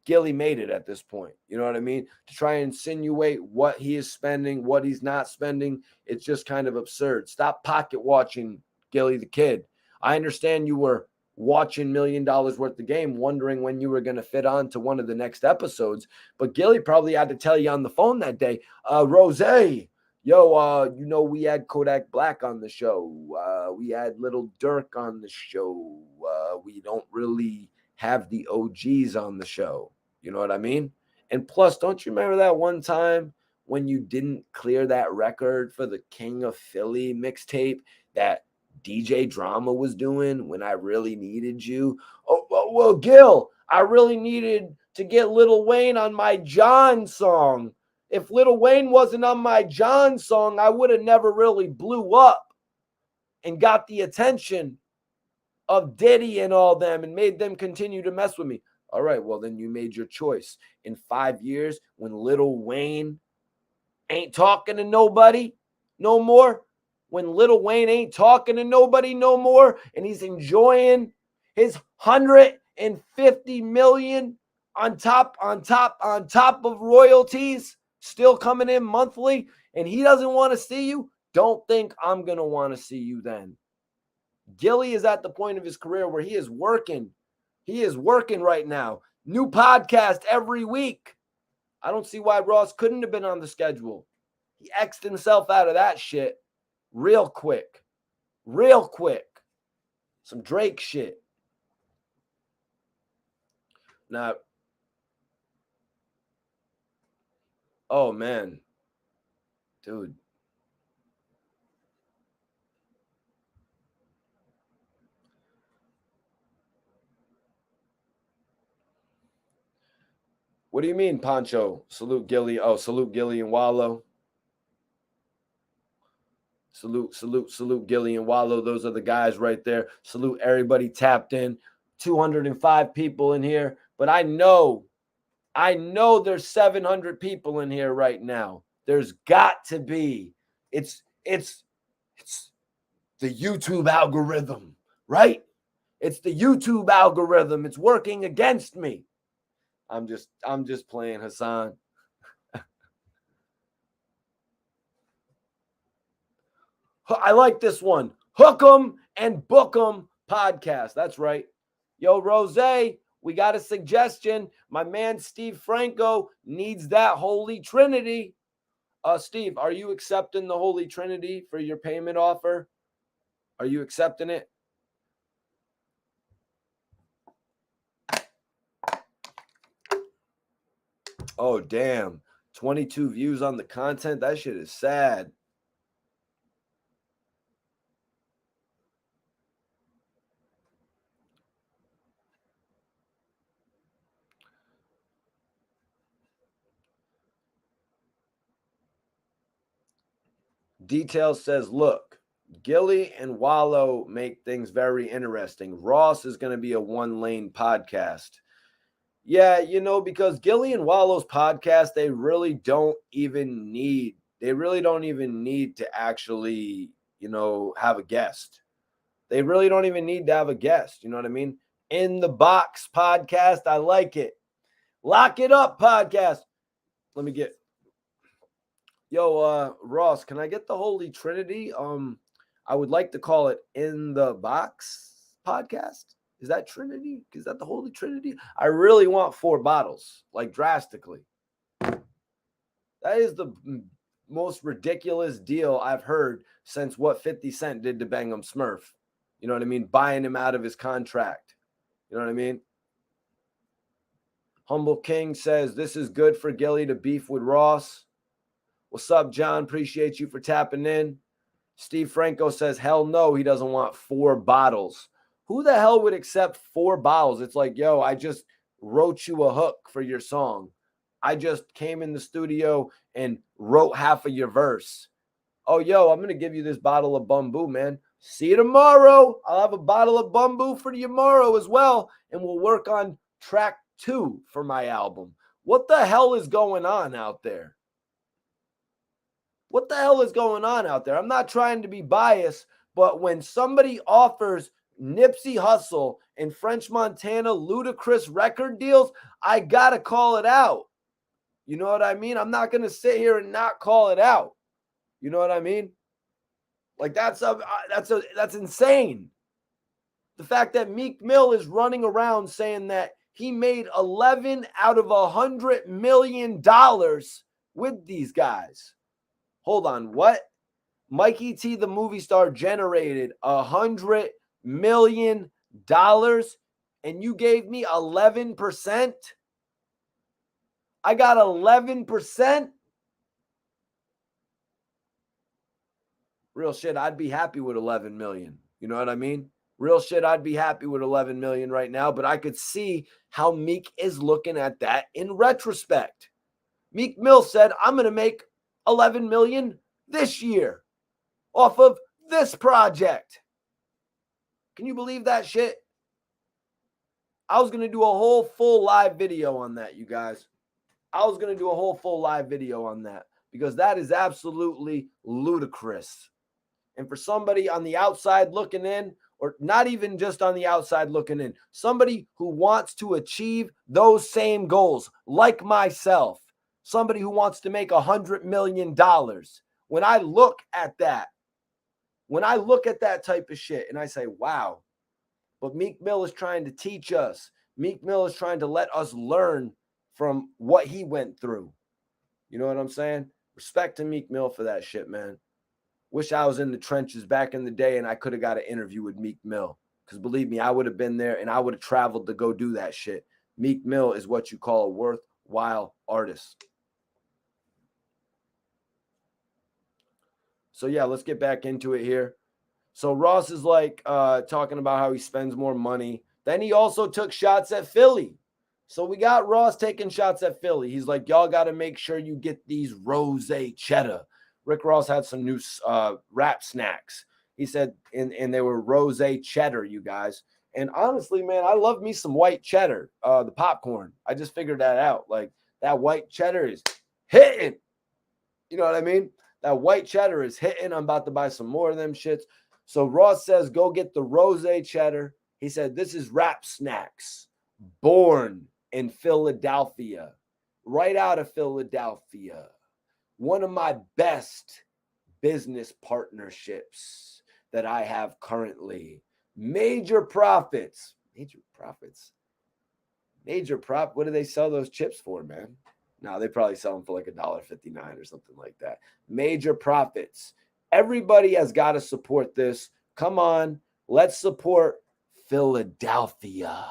Gillie made it at this point. You know what I mean? To try and insinuate what he is spending, what he's not spending, it's just kind of absurd. Stop pocket watching Gillie the Kid. I understand you were watching $1 million worth of game, wondering when you were going to fit on to one of the next episodes. But Gillie probably had to tell you on the phone that day, Rose, we had Kodak Black on the show. We had Little Dirk on the show. We don't really have the OGs on the show. You know what I mean? And plus, don't you remember that one time when you didn't clear that record for the King of Philly mixtape that DJ Drama was doing when I really needed you? Oh, well, Gil, I really needed to get Lil Wayne on my John song. If Lil Wayne wasn't on my John song, I would have never really blew up and got the attention of Diddy and all them and made them continue to mess with me. All right, well, then you made your choice. In 5 years, when Lil Wayne ain't talking to nobody no more, when Lil Wayne ain't talking to nobody no more, and he's enjoying his 150 million on top of royalties still coming in monthly, and he doesn't want to see you, don't think I'm going to want to see you then. Gillie is at the point of his career where he is working. He is working right now. New podcast every week. I don't see why Ross couldn't have been on the schedule. He X'd himself out of that shit real quick. Real quick. Some Drake shit. Now, oh man. Dude. What do you mean, Pancho? Salute Gillie. Oh, salute Gillie and Wallow. Salute Gillie and Wallow. Those are the guys right there. Salute everybody tapped in. 205 people in here. But I know there's 700 people in here right now. There's got to be. It's the YouTube algorithm, right? It's the YouTube algorithm. It's working against me. I'm just playing, Hassan. I like this one. Hook 'em and book 'em podcast. That's right. Yo, Rose, we got a suggestion. My man Steve Franco needs that Holy Trinity. Steve, are you accepting the Holy Trinity for your payment offer? Are you accepting it? Oh, damn. 22 views on the content. That shit is sad. Details says, look, Gillie and Wallow make things very interesting. Ross is going to be a one-lane podcast. Yeah, because Gillie and Wallow's podcast, they really don't even need to actually, have a guest. They really don't even need to have a guest. You know what I mean? In the Box podcast, I like it. Lock It Up podcast. Let me get. Yo, Ross, can I get the Holy Trinity? I would like to call it In the Box podcast. Is that Trinity? Is that the Holy Trinity? I really want 4 bottles, like drastically. That is the most ridiculous deal I've heard since what 50 Cent did to Bangum Smurf. You know what I mean? Buying him out of his contract. You know what I mean? Humble King says, this is good for Gillie to beef with Ross. What's up, John? Appreciate you for tapping in. Steve Franco says, hell no, he doesn't want 4 bottles. Who the hell would accept 4 bottles? It's like, yo, I just wrote you a hook for your song. I just came in the studio and wrote half of your verse. Oh, yo, I'm going to give you this bottle of Bumbu, man. See you tomorrow. I'll have a bottle of Bumbu for you tomorrow as well. And we'll work on track 2 for my album. What the hell is going on out there? What the hell is going on out there? I'm not trying to be biased, but when somebody offers Nipsey Hussle and French Montana ludicrous record deals, I got to call it out. You know what I mean? I'm not going to sit here and not call it out. You know what I mean? Like that's insane. The fact that Meek Mill is running around saying that he made 11 out of $100 million with these guys. Hold on, what? Mikey T, the movie star, generated $100 million and you gave me 11%? I got 11%? Real shit, I'd be happy with 11 million. You know what I mean? Real shit, I'd be happy with 11 million right now, but I could see how Meek is looking at that in retrospect. Meek Mill said, I'm going to make 11 million this year off of this project. Can you believe that shit? I was going to do a whole full live video on that, you guys. I was going to do a whole full live video on that because that is absolutely ludicrous. And for somebody on the outside looking in, or not even just on the outside looking in, somebody who wants to achieve those same goals, like myself, somebody who wants to make $100 million, when I look at that type of shit and I say, wow, but Meek Mill is trying to teach us. Meek Mill is trying to let us learn from what he went through. You know what I'm saying? Respect to Meek Mill for that shit, man. Wish I was in the trenches back in the day and I could have got an interview with Meek Mill. Because believe me, I would have been there and I would have traveled to go do that shit. Meek Mill is what you call a worthwhile artist. So yeah, let's get back into it here. So Ross is like talking about how he spends more money. Then he also took shots at Philly. So we got Ross taking shots at Philly. He's like, y'all got to make sure you get these rosé cheddar. Rick Ross had some new wrap snacks. He said, and they were rosé cheddar, you guys. And honestly, man, I love me some white cheddar, the popcorn. I just figured that out. Like that white cheddar is hitting. You know what I mean? That white cheddar is hitting. I'm about to buy some more of them shits. So Ross says, go get the rosé cheddar. He said, this is wrap snacks. Born in Philadelphia. Right out of Philadelphia. One of my best business partnerships that I have currently. Major profits. What do they sell those chips for, man? No, they probably sell them for like $1.59 or something like that. Major profits. Everybody has got to support this. Come on, let's support Philadelphia.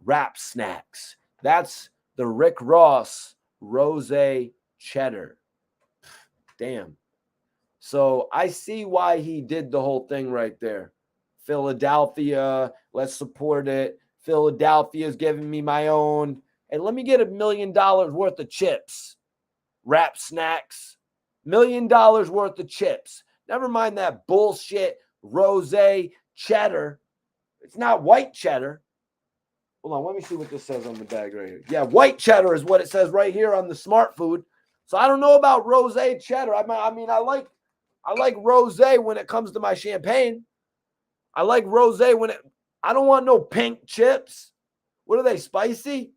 Wrap snacks. That's the Rick Ross rosé cheddar. Damn. So I see why he did the whole thing right there. Philadelphia, let's support it. Philadelphia is giving me my own. And let me get $1 million worth of chips. Wrap snacks. $1 million worth of chips. Never mind that bullshit rosé cheddar. It's not white cheddar. Hold on, let me see what this says on the bag right here. Yeah, white cheddar is what it says right here on the Smart Food. So I don't know about rosé cheddar. I mean, I like rosé when it comes to my champagne. I like rosé when I don't want no pink chips. What are they, spicy?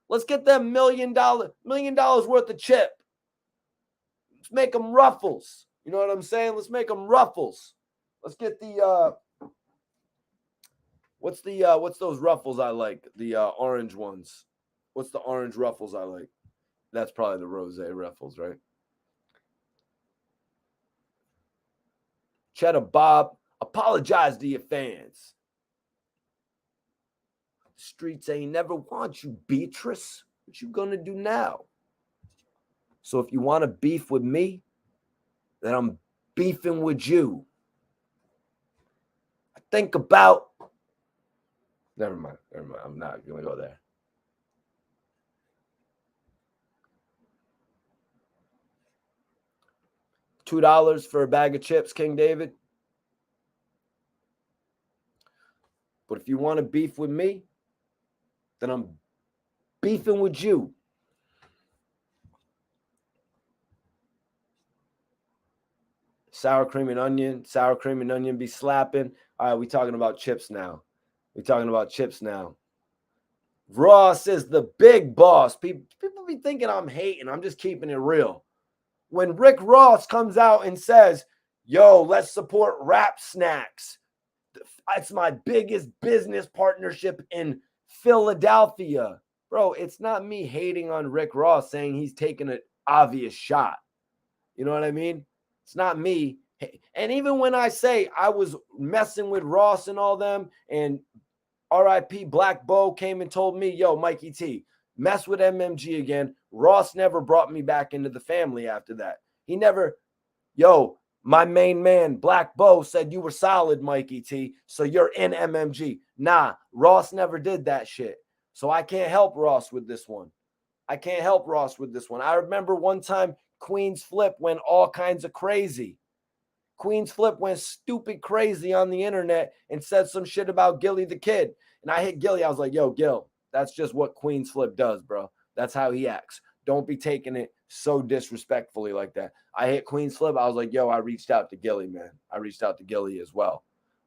Let's get them $1 million worth of chip. Let's make them ruffles. You know what I'm saying? Let's make them ruffles. Let's get the what's those ruffles I like? The orange ones. What's the orange ruffles I like? That's probably the rosé ruffles, right? Cheddar Bob, apologize to your fans. The streets ain't never want you, Beatrice. What you gonna do now? So if you want to beef with me, then I'm beefing with you. I think about... Never mind. I'm not gonna go there. $2 for a bag of chips, King David. But if you want to beef with me, then I'm beefing with you. Sour cream and onion. Sour cream and onion be slapping. All right, we talking about chips now. We talking about chips now. Ross is the big boss. People be thinking I'm hating. I'm just keeping it real. When Rick Ross comes out and says, yo, let's support Rap Snacks. It's my biggest business partnership in Philadelphia. Bro, it's not me hating on Rick Ross saying he's taking an obvious shot. You know what I mean? It's not me. And even when I say I was messing with Ross and all them, and RIP Black Bo came and told me, yo, Mikey T, mess with MMG again. Ross never brought me back into the family after that. He never, yo, my main man, Black Bo, said you were solid, Mikey T, so you're in MMG. Nah, Ross never did that shit. So I can't help Ross with this one. I can't help Ross with this one. I remember one time Queen's Flip went all kinds of crazy. Queen's Flip went stupid crazy on the internet and said some shit about Gillie the Kid. And I hit Gillie. I was like, yo, Gil, that's just what Queen's Flip does, bro. That's how he acts. Don't be taking it so disrespectfully like that. I hit Queen's Flip. I was like, yo, I reached out to Gillie, man. I reached out to Gillie as well.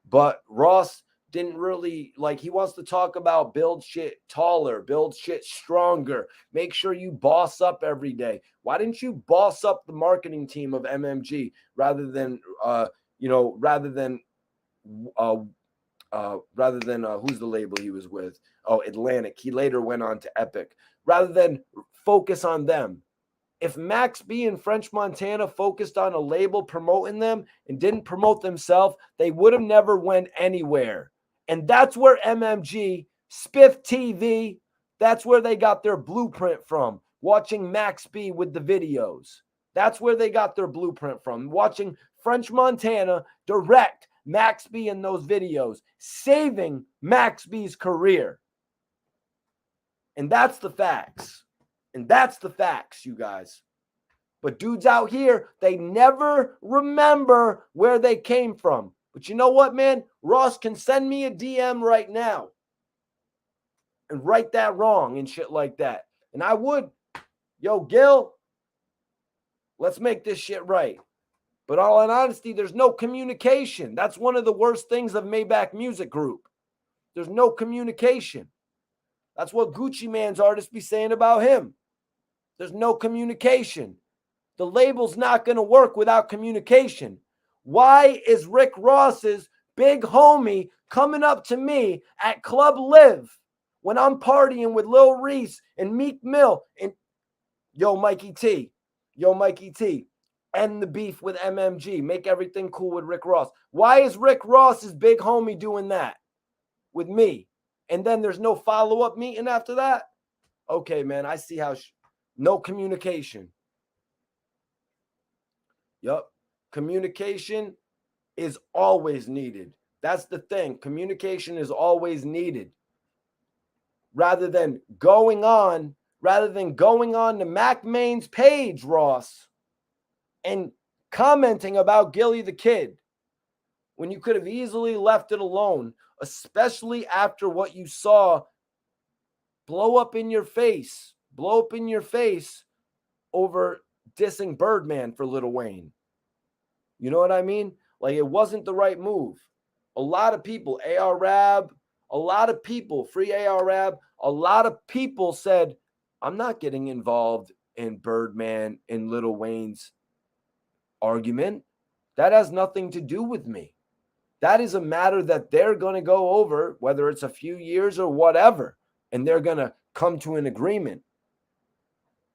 But Ross didn't really, like, he wants to talk about build shit taller, build shit stronger, make sure you boss up every day. Why didn't you boss up the marketing team of MMG rather than who's the label he was with? Oh, Atlantic. He later went on to Epic. Rather than focus on them. If Max B and French Montana focused on a label promoting them and didn't promote themselves, they would have never went anywhere. And that's where MMG, Spiff TV, that's where they got their blueprint from. Watching Max B with the videos. That's where they got their blueprint from. Watching French Montana direct Max B in those videos, saving Max B's career. And that's the facts. And that's the facts, you guys. But dudes out here, they never remember where they came from. But you know what, man? Ross can send me a DM right now and right that wrong and shit like that. And I would, yo, Gil, let's make this shit right. But all in honesty, there's no communication. That's one of the worst things of Maybach Music Group. There's no communication. That's what Gucci Mane's artists be saying about him. There's no communication. The label's not going to work without communication. Why is Rick Ross's big homie coming up to me at Club Live when I'm partying with Lil Reese and Meek Mill and yo, Mikey T, end the beef with MMG, make everything cool with Rick Ross? Why is Rick Ross's big homie doing that with me? And then there's no follow-up meeting after that? Okay, man, I see how... no communication. Yup. Communication is always needed. That's the thing. Communication is always needed. Rather than going on to Mac Main's page, Ross, and commenting about Gillie the Kid, when you could have easily left it alone, especially after what you saw blow up in your face over dissing Birdman for Lil Wayne. You know what I mean? Like, it wasn't the right move. A lot of people, AR-Rab, a lot of people, free AR-Rab, a lot of people said, I'm not getting involved in Birdman and Lil Wayne's argument. That has nothing to do with me. That is a matter that they're going to go over, whether it's a few years or whatever, and they're going to come to an agreement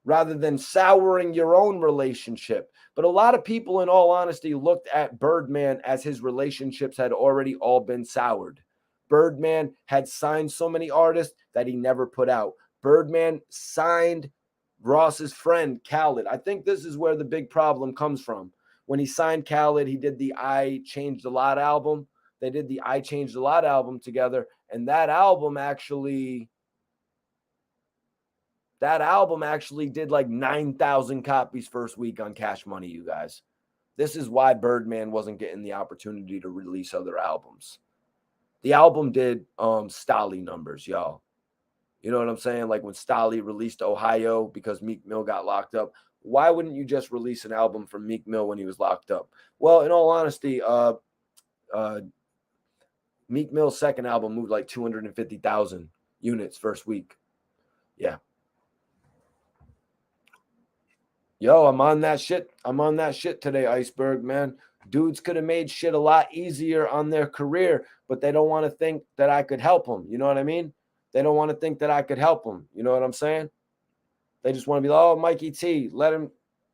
rather than souring your own relationship. But a lot of people, in all honesty, looked at Birdman as his relationships had already all been soured. Birdman had signed so many artists that he never put out. Birdman signed Ross's friend, Khaled. I think this is where the big problem comes from. When he signed Khaled, he did the I Changed a Lot album. They did the I Changed a Lot album together. And that album actually did like 9,000 copies first week on Cash Money, you guys. This is why Birdman wasn't getting the opportunity to release other albums. The album did Stolly numbers, y'all. You know what I'm saying? Like when Stolly released Ohio because Meek Mill got locked up. why wouldn't you just release an album from Meek Mill when he was locked up? Well, in all honesty, Meek Mill's second album moved like 250,000 units first week. Yeah. Yo, I'm on that shit. I'm on that shit today, Iceberg, man. Dudes could have made shit a lot easier on their career, but they don't want to think that I could help them. You know what I mean? They don't want to think that I could help them. You know what I'm saying? They just want to be like, oh, Mikey T, let him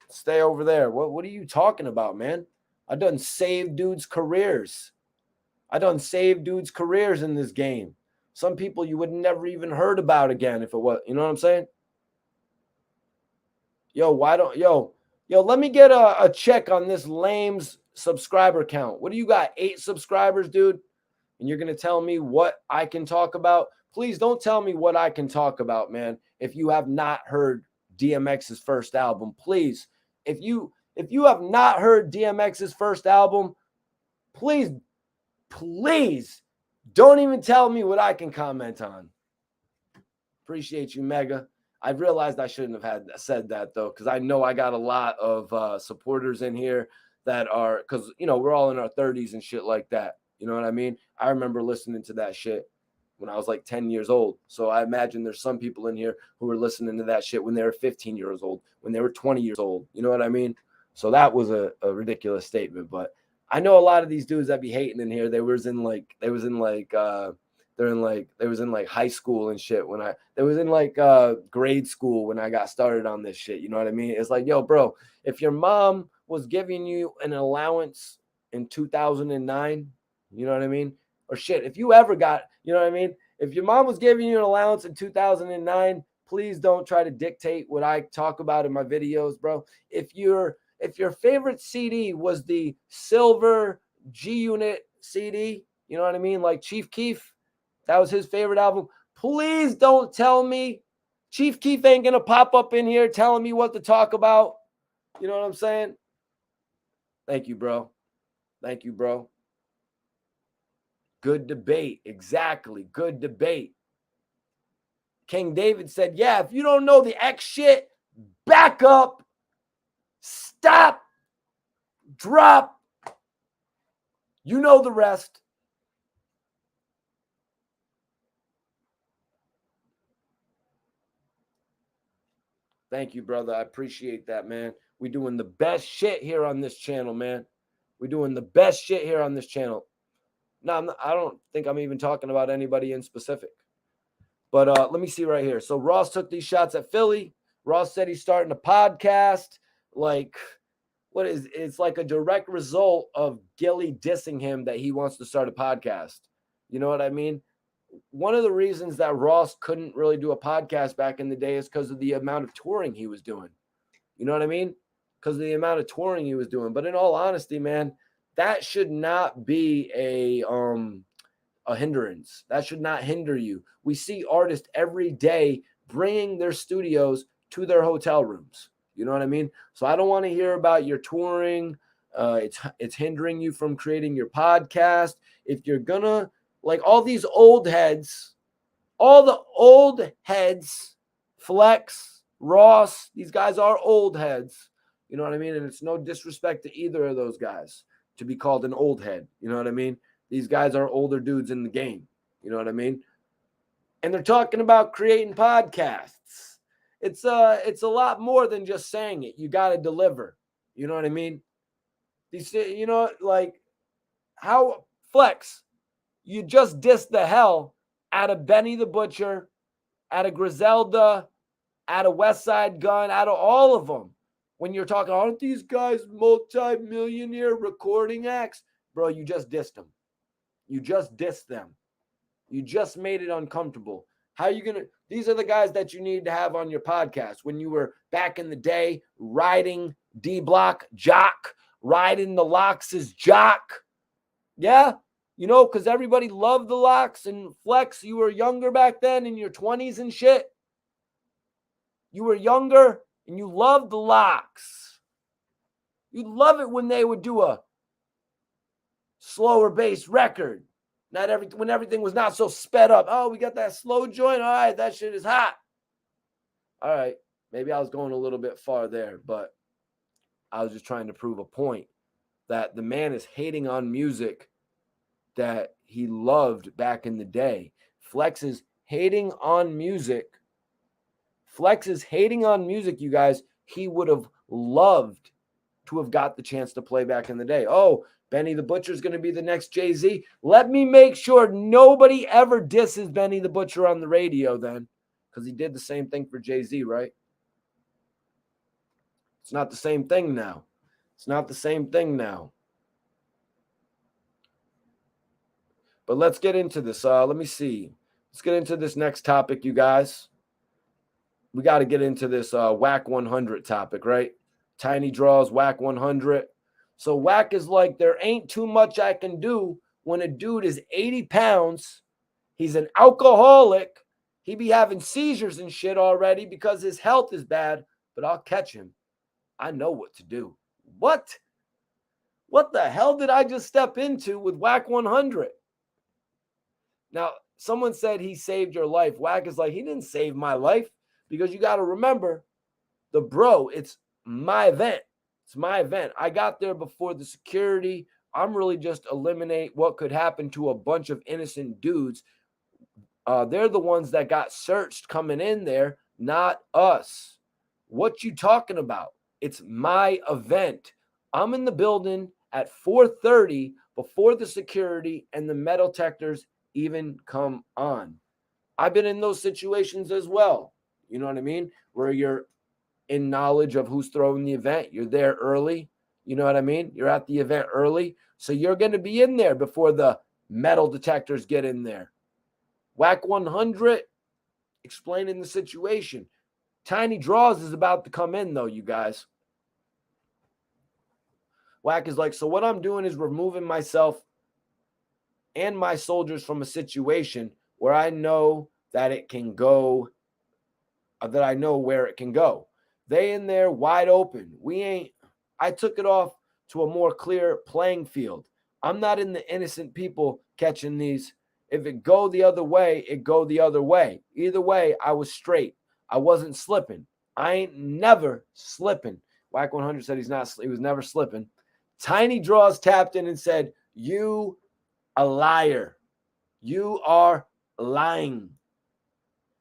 stay over there. What are you talking about, man? I done saved dudes' careers. I done saved dudes' careers in this game. Some people you would never even heard about again if it was, you know what I'm saying? Yo, let me get a check on this lame's subscriber count. What do you got? 8 subscribers, dude? And you're going to tell me what I can talk about? Please don't tell me what I can talk about, man. If you have not heard DMX's first album, please. If you have not heard DMX's first album, please don't even tell me what I can comment on. Appreciate you, Mega. I realized I shouldn't have said that, though, because I know I got a lot of supporters in here that are, because, we're all in our 30s and shit like that. You know what I mean? I remember listening to that shit when I was like 10 years old. So I imagine there's some people in here who were listening to that shit when they were 15 years old, when they were 20 years old. You know what I mean? So that was a ridiculous statement. But I know a lot of these dudes that be hating in here. They was in high school and shit they was in grade school when I got started on this shit. You know what I mean? It's like, yo, bro, if your mom was giving you an allowance in 2009, you know what I mean? Or shit, if you ever got, you know what I mean? If your mom was giving you an allowance in 2009, please don't try to dictate what I talk about in my videos, bro. If your favorite CD was the Silver G-Unit CD, you know what I mean? Like Chief Keef, that was his favorite album. Please don't tell me Chief Keef ain't going to pop up in here telling me what to talk about. You know what I'm saying? Thank you, bro. Thank you, bro. Good debate. Exactly. Good debate. King David said, yeah, if you don't know the X shit, back up, stop, drop. You know the rest. Thank you, brother. I appreciate that, man. We doing the best shit here on this channel, man. We're doing the best shit here on this channel. No, I don't think I'm even talking about anybody in specific. But let me see right here. So Ross took these shots at Philly. Ross said he's starting a podcast. Like, it's like a direct result of Gillie dissing him that he wants to start a podcast. You know what I mean? One of the reasons that Ross couldn't really do a podcast back in the day is because of the amount of touring he was doing. You know what I mean? Because of the amount of touring he was doing. But in all honesty, man, that should not be a hindrance. That should not hinder you. We see artists every day bringing their studios to their hotel rooms. You know what I mean? So I don't want to hear about your touring. It's hindering you from creating your podcast. If you're gonna, like, all these old heads, all the old heads, Flex, Ross, these guys are old heads. You know what I mean? And it's no disrespect to either of those guys to be called an old head. You know what I mean? These guys are older dudes in the game. You know what I mean? And they're talking about creating podcasts. It's a lot more than just saying it. You got to deliver. You know what I mean? These, you know, like, how, Flex, you just dissed the hell out of Benny the Butcher, out of Griselda, out of West Side Gun, out of all of them. When you're talking, aren't these guys multi-millionaire recording acts? Bro, you just dissed them. You just dissed them. You just made it uncomfortable. How are you going to? These are the guys that you need to have on your podcast. When you were back in the day riding D-Block Jock, riding the Locks as Jock. Yeah, you know, because everybody loved the Locks. And Flex, you were younger back then in your 20s and shit. You were younger and you loved the Locks. You'd love it when they would do a slower bass record. When everything was not so sped up. Oh, we got that slow joint. All right, that shit is hot. All right. Maybe I was going a little bit far there, but I was just trying to prove a point that the man is hating on music that he loved back in the day. Flex is hating on music. Flex is hating on music, you guys. He would have loved to have got the chance to play back in the day. Oh, Benny the Butcher is going to be the next Jay-Z. Let me make sure nobody ever disses Benny the Butcher on the radio then, because he did the same thing for Jay-Z, right? It's not the same thing now. It's not the same thing now. But let's get into this. Let me see. Let's get into this next topic, you guys. We got to get into this Wack 100 topic, right? Tiny draws, Wack 100. So Wack is like, there ain't too much I can do when a dude is 80 pounds. He's an alcoholic. He be having seizures and shit already because his health is bad, but I'll catch him. I know what to do. What? What the hell did I just step into with Wack 100? Now, someone said he saved your life. Wack is like, he didn't save my life, because you got to remember, it's my event. It's my event. I got there before the security. I'm really just eliminate what could happen to a bunch of innocent dudes. They're the ones that got searched coming in there, not us. What you talking about? It's my event. I'm in the building at 4:30 before the security and the metal detectors even come on. I've been in those situations as well. You know what I mean? Where you're in knowledge of who's throwing the event. You're there early. You know what I mean? You're at the event early. So you're going to be in there before the metal detectors get in there. Wack 100, explaining the situation. Tiny Draws is about to come in, though, you guys. Wack is like, so what I'm doing is removing myself and my soldiers from a situation where I know that it can go, that I know where it can go. They in there wide open. I took it off to a more clear playing field. I'm not in the innocent people catching these. If it go the other way, it go the other way. Either way, I was straight. I wasn't slipping. I ain't never slipping. Wack 100 said he was never slipping. Tiny Draws tapped in and said, you a liar. You are lying.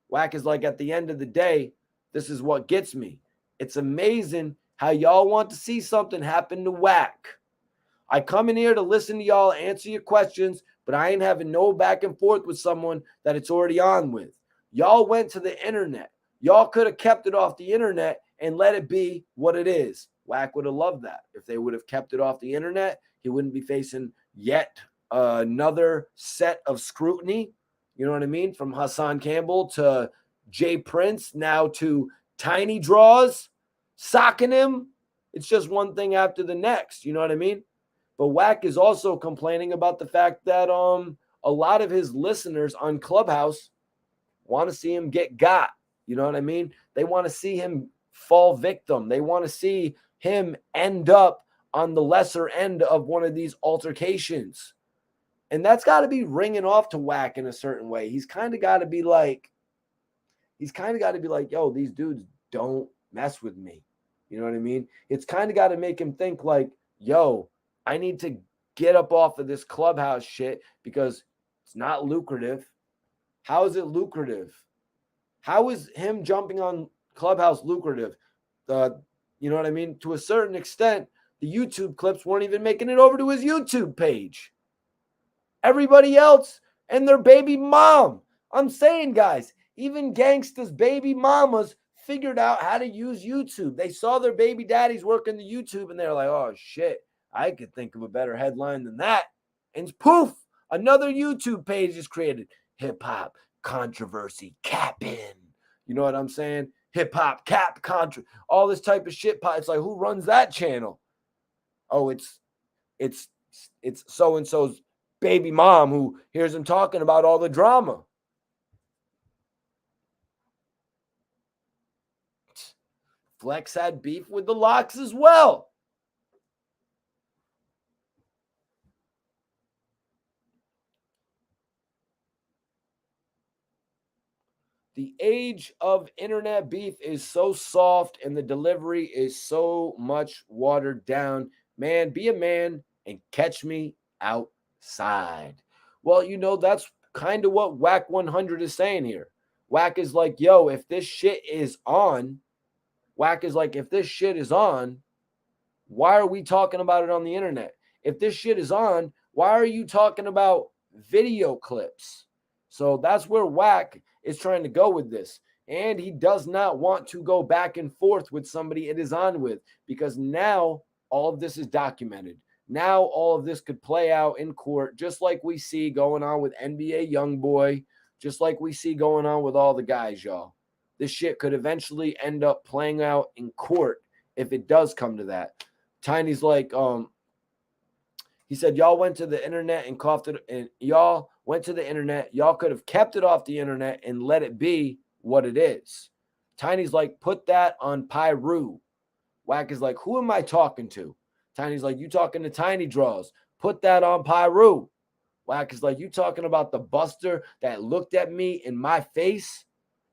Wack is like, at the end of the day, this is what gets me. It's amazing how y'all want to see something happen to Wack. I come in here to listen to y'all, answer your questions, but I ain't having no back and forth with someone that it's already on with. Y'all went to the internet. Y'all could have kept it off the internet and let it be what it is. Wack would have loved that. If they would have kept it off the internet, he wouldn't be facing yet another set of scrutiny. You know what I mean? From Hassan Campbell to Jay Prince, now to Tiny Draws, socking him. It's just one thing after the next. You know what I mean? But Wack is also complaining about the fact that a lot of his listeners on Clubhouse want to see him get got. You know what I mean? They want to see him fall victim. They want to see him end up on the lesser end of one of these altercations. And that's got to be ringing off to Wack in a certain way. He's kind of got to be like, yo, these dudes don't mess with me. You know what I mean? It's kind of got to make him think like, yo, I need to get up off of this Clubhouse shit because it's not lucrative. How is it lucrative? How is him jumping on Clubhouse lucrative? You know what I mean? To a certain extent, the YouTube clips weren't even making it over to his YouTube page. Everybody else and their baby mom. I'm saying, guys, even gangsters' baby mamas figured out how to use YouTube. They saw their baby daddies working the YouTube and they're like, oh shit, I could think of a better headline than that. And poof, another YouTube page is created. Hip hop controversy capping. You know what I'm saying? Hip hop cap contra, all this type of shit. It's like, who runs that channel? Oh, it's so and so's baby mom who hears him talking about all the drama. Flex had beef with the Locks as well. The age of internet beef is so soft and the delivery is so much watered down. Man, be a man and catch me outside. Well, that's kind of what Wack 100 is saying here. Wack is like, yo, if this shit is on, Wack is like, if this shit is on, why are we talking about it on the internet? If this shit is on, why are you talking about video clips? So that's where Wack is trying to go with this. And he does not want to go back and forth with somebody it is on with, because now all of this is documented. Now all of this could play out in court, just like we see going on with NBA YoungBoy, just like we see going on with all the guys, y'all. This shit could eventually end up playing out in court if it does come to that. Tiny's like, he said, y'all went to the internet and coughed it, and y'all went to the internet. Y'all could have kept it off the internet and let it be what it is. Tiny's like, put that on Pyru. Wack is like, who am I talking to? Tiny's like, you talking to Tiny Draws. Put that on Pyru. Wack is like, you talking about the buster that looked at me in my face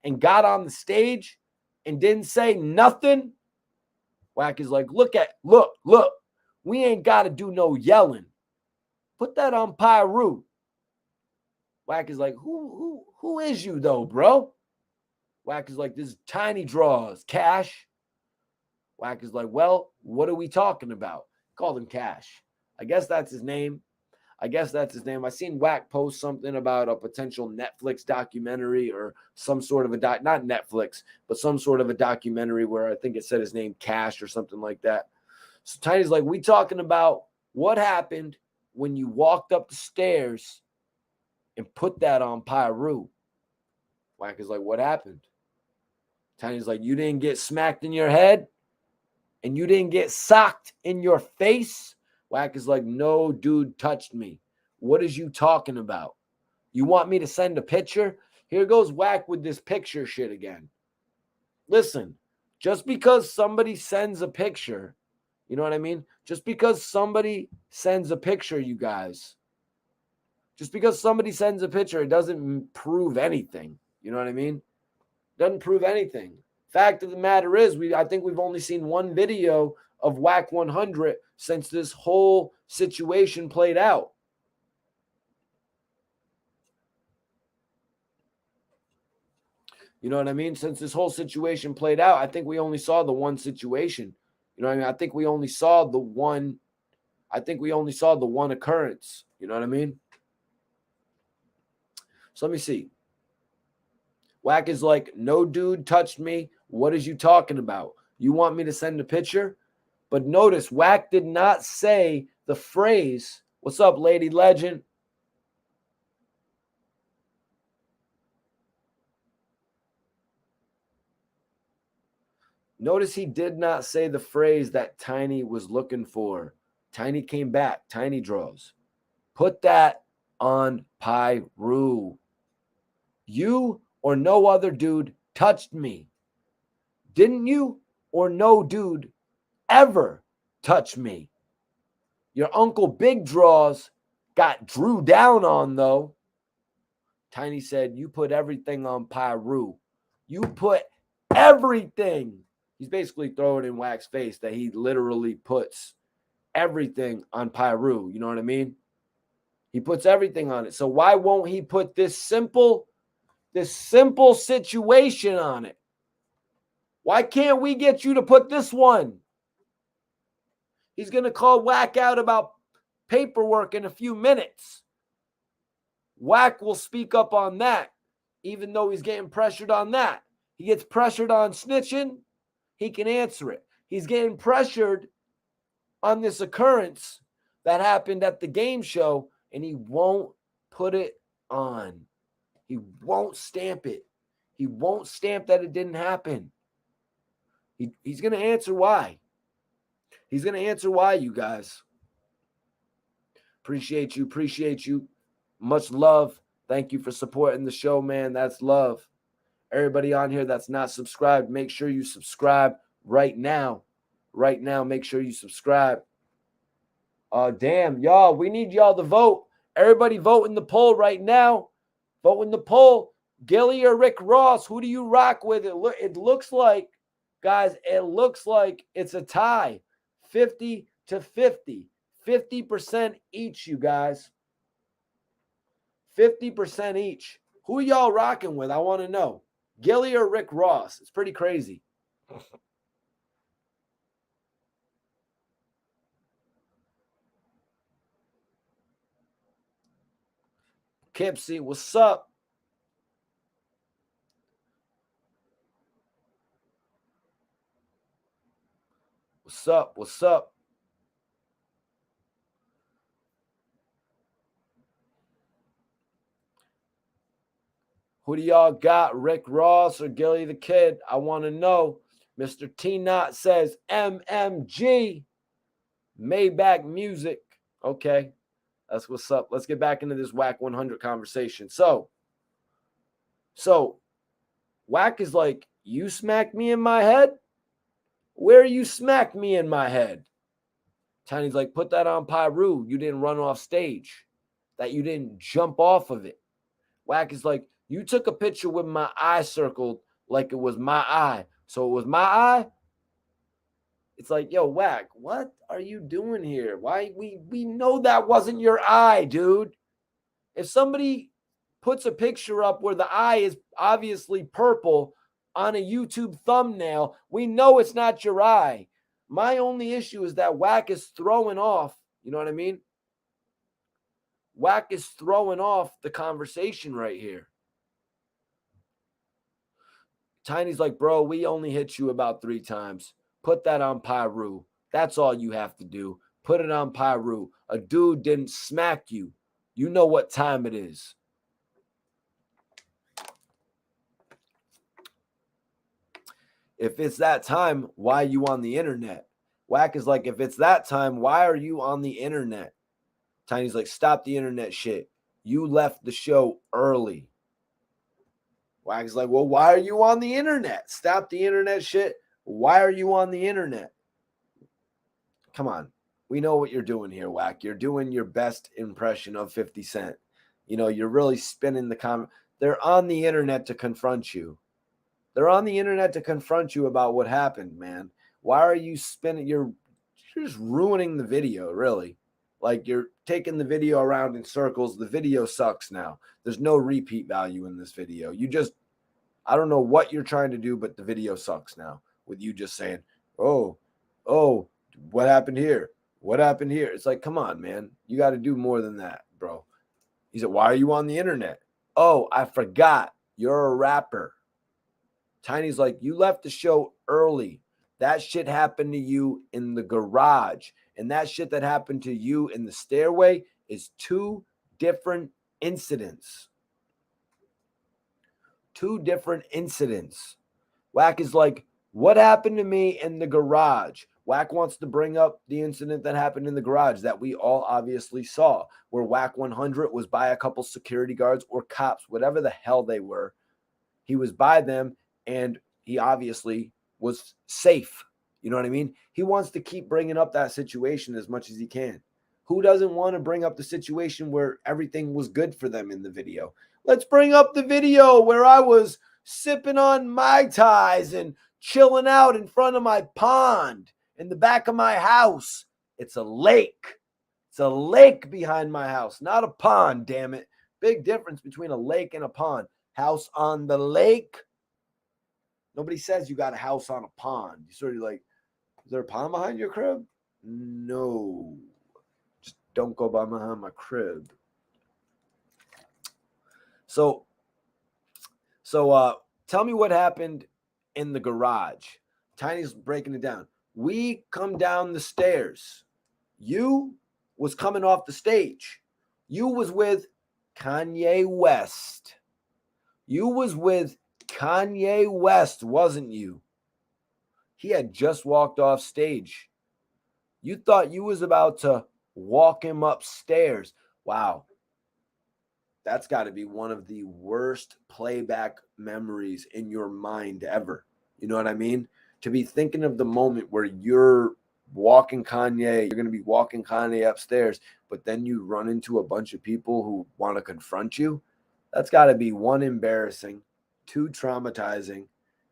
and got on the stage and didn't say nothing? Wack is like, look, we ain't got to do no yelling. Put that on Pyru. Wack is like, who is you though, bro? Wack is like, this is Tiny Draws, Cash. Wack is like, well, what are we talking about? Called him Cash. I guess that's his name. I seen Wack post something about a potential Netflix documentary or some sort of not Netflix, but some sort of a documentary where I think it said his name Cash or something like that. So Tiny's like, we talking about what happened when you walked up the stairs and put that on Pyru. Wack is like, what happened? Tiny's like, you didn't get smacked in your head and you didn't get socked in your face? Wack is like, no dude touched me. What is you talking about? You want me to send a picture? Here goes Wack with this picture shit again. Listen, just because somebody sends a picture, you know what I mean? Just because somebody sends a picture, you guys, just because somebody sends a picture, it doesn't prove anything. You know what I mean? Doesn't prove anything. Fact of the matter is, I think we've only seen one video of Wack 100 since this whole situation played out. You know what I mean? Since this whole situation played out, I think we only saw the one situation. You know what I mean? I think we only saw the one occurrence. You know what I mean? So let me see. Wack is like, no dude touched me. What is you talking about? You want me to send a picture? But notice, Wack did not say the phrase, what's up, Lady Legend? Notice he did not say the phrase that Tiny was looking for. Tiny came back. Tiny Draws. Put that on Pyru. You or no other dude touched me. Didn't you or no dude ever touch me? Your Uncle Big Draws got drew down on, though. Tiny said, you put everything on Pyru. You put everything. He's basically throwing in Wack's face that he literally puts everything on Pyru. You know what I mean? He puts everything on it. So why won't he put this simple situation on it? Why can't we get you to put this one? He's going to call Wack out about paperwork in a few minutes. Wack will speak up on that, even though he's getting pressured on that. He gets pressured on snitching, he can answer it. He's getting pressured on this occurrence that happened at the game show, and he won't put it on. He won't stamp it. He won't stamp that it didn't happen. He's going to answer why. He's going to answer why, you guys. Appreciate you. Much love. Thank you for supporting the show, man. That's love. Everybody on here that's not subscribed, make sure you subscribe right now. Right now, make sure you subscribe. Damn, y'all, we need y'all to vote. Everybody vote in the poll right now. Vote in the poll. Gillie or Rick Ross, who do you rock with? It looks like, guys, it looks like it's a tie. 50 to 50. 50% each, you guys. 50% each. Who are y'all rocking with? I want to know. Gillie or Rick Ross? It's pretty crazy. Kipsy, what's up? What's up? What's up? Who do y'all got? Rick Ross or Gillie the Kid? I want to know. Mr. T Knot says MMG. Maybach Music. Okay. That's what's up. Let's get back into this Wack 100 conversation. So Wack is like, you smacked me in my head? Where you smacked me in my head? Tiny's like, put that on Pyru. You didn't run off stage. That you didn't jump off of it. Wack is like, you took a picture with my eye circled like it was my eye. So it was my eye? It's like, yo, Wack, what are you doing here? Why? We know that wasn't your eye, dude. If somebody puts a picture up where the eye is obviously purple on a YouTube thumbnail, we know it's not your eye. My only issue is that Wack is throwing off, you know what I mean? Wack is throwing off the conversation right here. Tiny's like, bro, we only hit you about 3 times. Put that on Pyru. That's all you have to do. Put it on Pyru. A dude didn't smack you. You know what time it is. If it's that time, why are you on the internet? Wack is like, if it's that time, why are you on the internet? Tiny's like, stop the internet shit. You left the show early. Wack is like, well, why are you on the internet? Stop the internet shit. Why are you on the internet? Come on. We know what you're doing here, Wack. You're doing your best impression of 50 Cent. You know, you're really spinning the comment. They're on the internet to confront you. They're on the internet to confront you about what happened, man. Why are you spinning? You're just ruining the video, really. Like, you're taking the video around in circles. The video sucks now. There's no repeat value in this video. I don't know what you're trying to do, but the video sucks now with you just saying, oh, what happened here? What happened here? It's like, come on, man. You got to do more than that, bro. He said, why are you on the internet? Oh, I forgot. You're a rapper. Tiny's like, you left the show early. That shit happened to you in the garage. And that shit that happened to you in the stairway is 2 different incidents. 2 different incidents. Wack is like, what happened to me in the garage? Wack wants to bring up the incident that happened in the garage that we all obviously saw, where Wack 100 was by a couple security guards or cops, whatever the hell they were. He was by them, and he obviously was safe. You know what I mean? He wants to keep bringing up that situation as much as he can. Who doesn't want to bring up the situation where everything was good for them in the video? Let's bring up the video where I was sipping on Mai Tais and chilling out in front of my pond in the back of my house. It's a lake. It's a lake behind my house, not a pond, damn it. Big difference between a lake and a pond. House on the lake. Nobody says you got a house on a pond. You sort of like, is there a pond behind your crib? No. Just don't go behind my crib. So tell me what happened in the garage. Tiny's breaking it down. We come down the stairs. You was coming off the stage. You was with Kanye West. You was with Kanye West, wasn't you? He had just walked off stage. You thought you was about to walk him upstairs. Wow. That's got to be one of the worst playback memories in your mind ever. You know what I mean? To be thinking of the moment where you're walking Kanye, you're going to be walking Kanye upstairs, but then you run into a bunch of people who want to confront you. That's got to be 1, embarrassing, 2, traumatizing,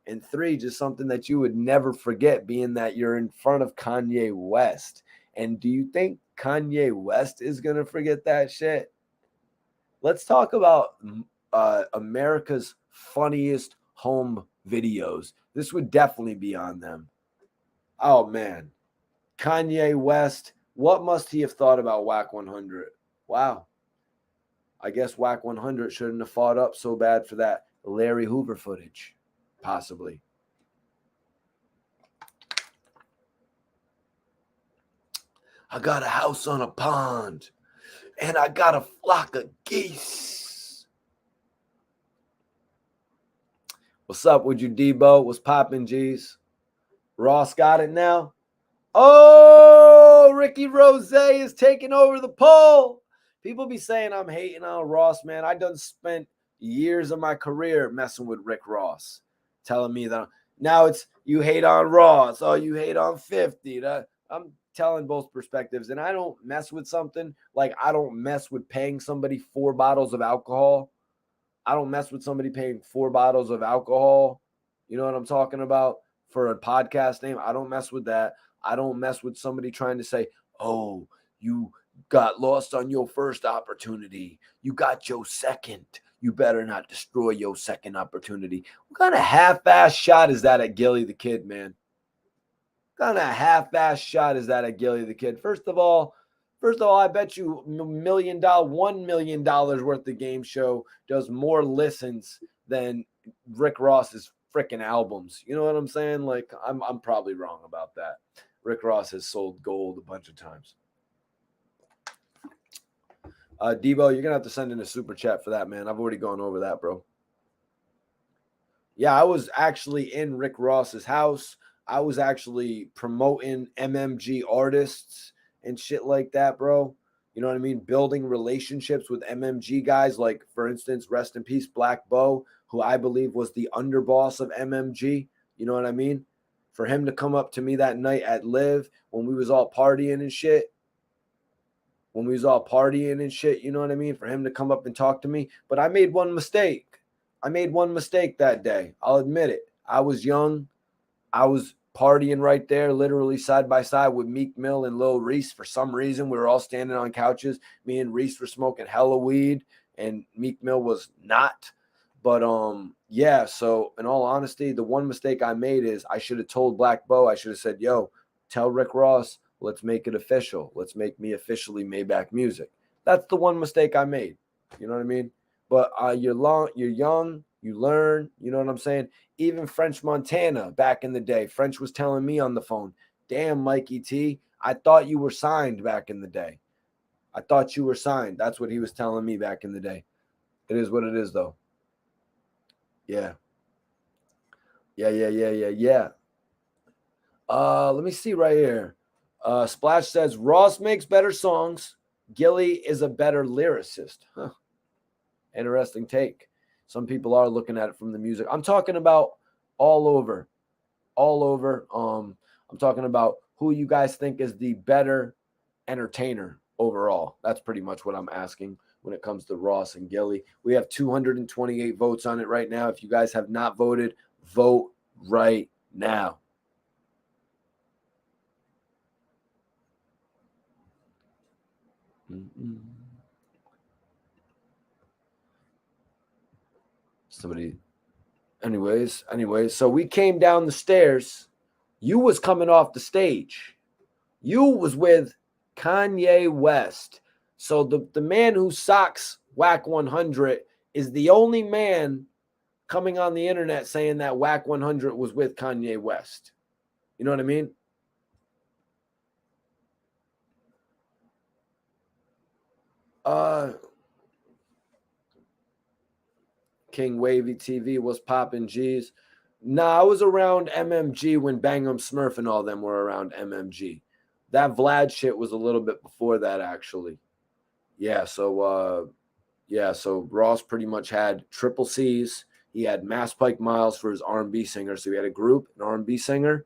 and 3, just something that you would never forget, being that you're in front of Kanye West. And do you think Kanye West is going to forget that shit? Let's talk about America's funniest home videos. This would definitely be on them. Oh, man. Kanye West, what must he have thought about Wack 100? Wow. I guess Wack 100 shouldn't have fought up so bad for that Larry Hoover footage, possibly. I got a house on a pond, and I got a flock of geese. What's up with you, Debo? What's poppin', G's? Ross got it now? Oh, Ricky Rose is taking over the poll. People be saying I'm hating on Ross, man. I done spent years of my career messing with Rick Ross, telling me that now it's you hate on Ross, oh, you hate on 50. I'm telling both perspectives, and I don't mess with something like I don't mess with paying somebody 4 bottles of alcohol. I don't mess with somebody paying 4 bottles of alcohol. You know what I'm talking about? For a podcast name, I don't mess with that. I don't mess with somebody trying to say, oh, you got lost on your first opportunity. You got your second. You better not destroy your second opportunity. What kind of half-ass shot is that at Gillie the Kid, man? What kind of half-ass shot is that at Gillie the Kid? First of all, I bet you $1 million worth of game show does more listens than Rick Ross's freaking albums. You know what I'm saying? Like, I'm probably wrong about that. Rick Ross has sold gold a bunch of times. Debo, you're gonna have to send in a super chat for that, man. I've already gone over that, bro. Yeah, I was actually in Rick Ross's house. I was actually promoting MMG artists and shit like that, bro. You know what I mean? Building relationships with MMG guys, like, for instance, rest in peace, Black Bo, who I believe was the underboss of MMG. You know what I mean? For him to come up to me that night at Live when we was all partying and shit. You know what I mean? For him to come up and talk to me. But I made one mistake. That day. I'll admit it. I was young. I was partying right there, literally side by side with Meek Mill and Lil Reese. For some reason, we were all standing on couches. Me and Reese were smoking hella weed, and Meek Mill was not. But yeah, so in all honesty, the one mistake I made is I should have told Black Bo, I should have said, yo, tell Rick Ross, let's make it official. Let's make me officially Maybach Music. That's the one mistake I made. You know what I mean? But you're young, you learn, you know what I'm saying? Even French Montana back in the day, French was telling me on the phone, damn, Mikey T, I thought you were signed back in the day. I thought you were signed. That's what he was telling me back in the day. It is what it is, though. Yeah. Yeah. Let me see right here. Splash says, Ross makes better songs. Gillie is a better lyricist. Huh. Interesting take. Some people are looking at it from the music. I'm talking about all over. I'm talking about who you guys think is the better entertainer overall. That's pretty much what I'm asking when it comes to Ross and Gillie. We have 228 votes on it right now. If you guys have not voted, vote right now. Anyways, so we came down the stairs. You was coming off the stage. You was with Kanye West. So the man who socks Wack 100 is the only man coming on the internet saying that Wack 100 was with Kanye West. You know what I mean? King Wavy TV was popping G's. Nah, I was around MMG when Bang'em Smurf and all them were around MMG. That Vlad shit was a little bit before that, actually. Yeah, so Ross pretty much had triple C's. He had Mass Pike Miles for his R&B singer. So he had a group, an R&B singer.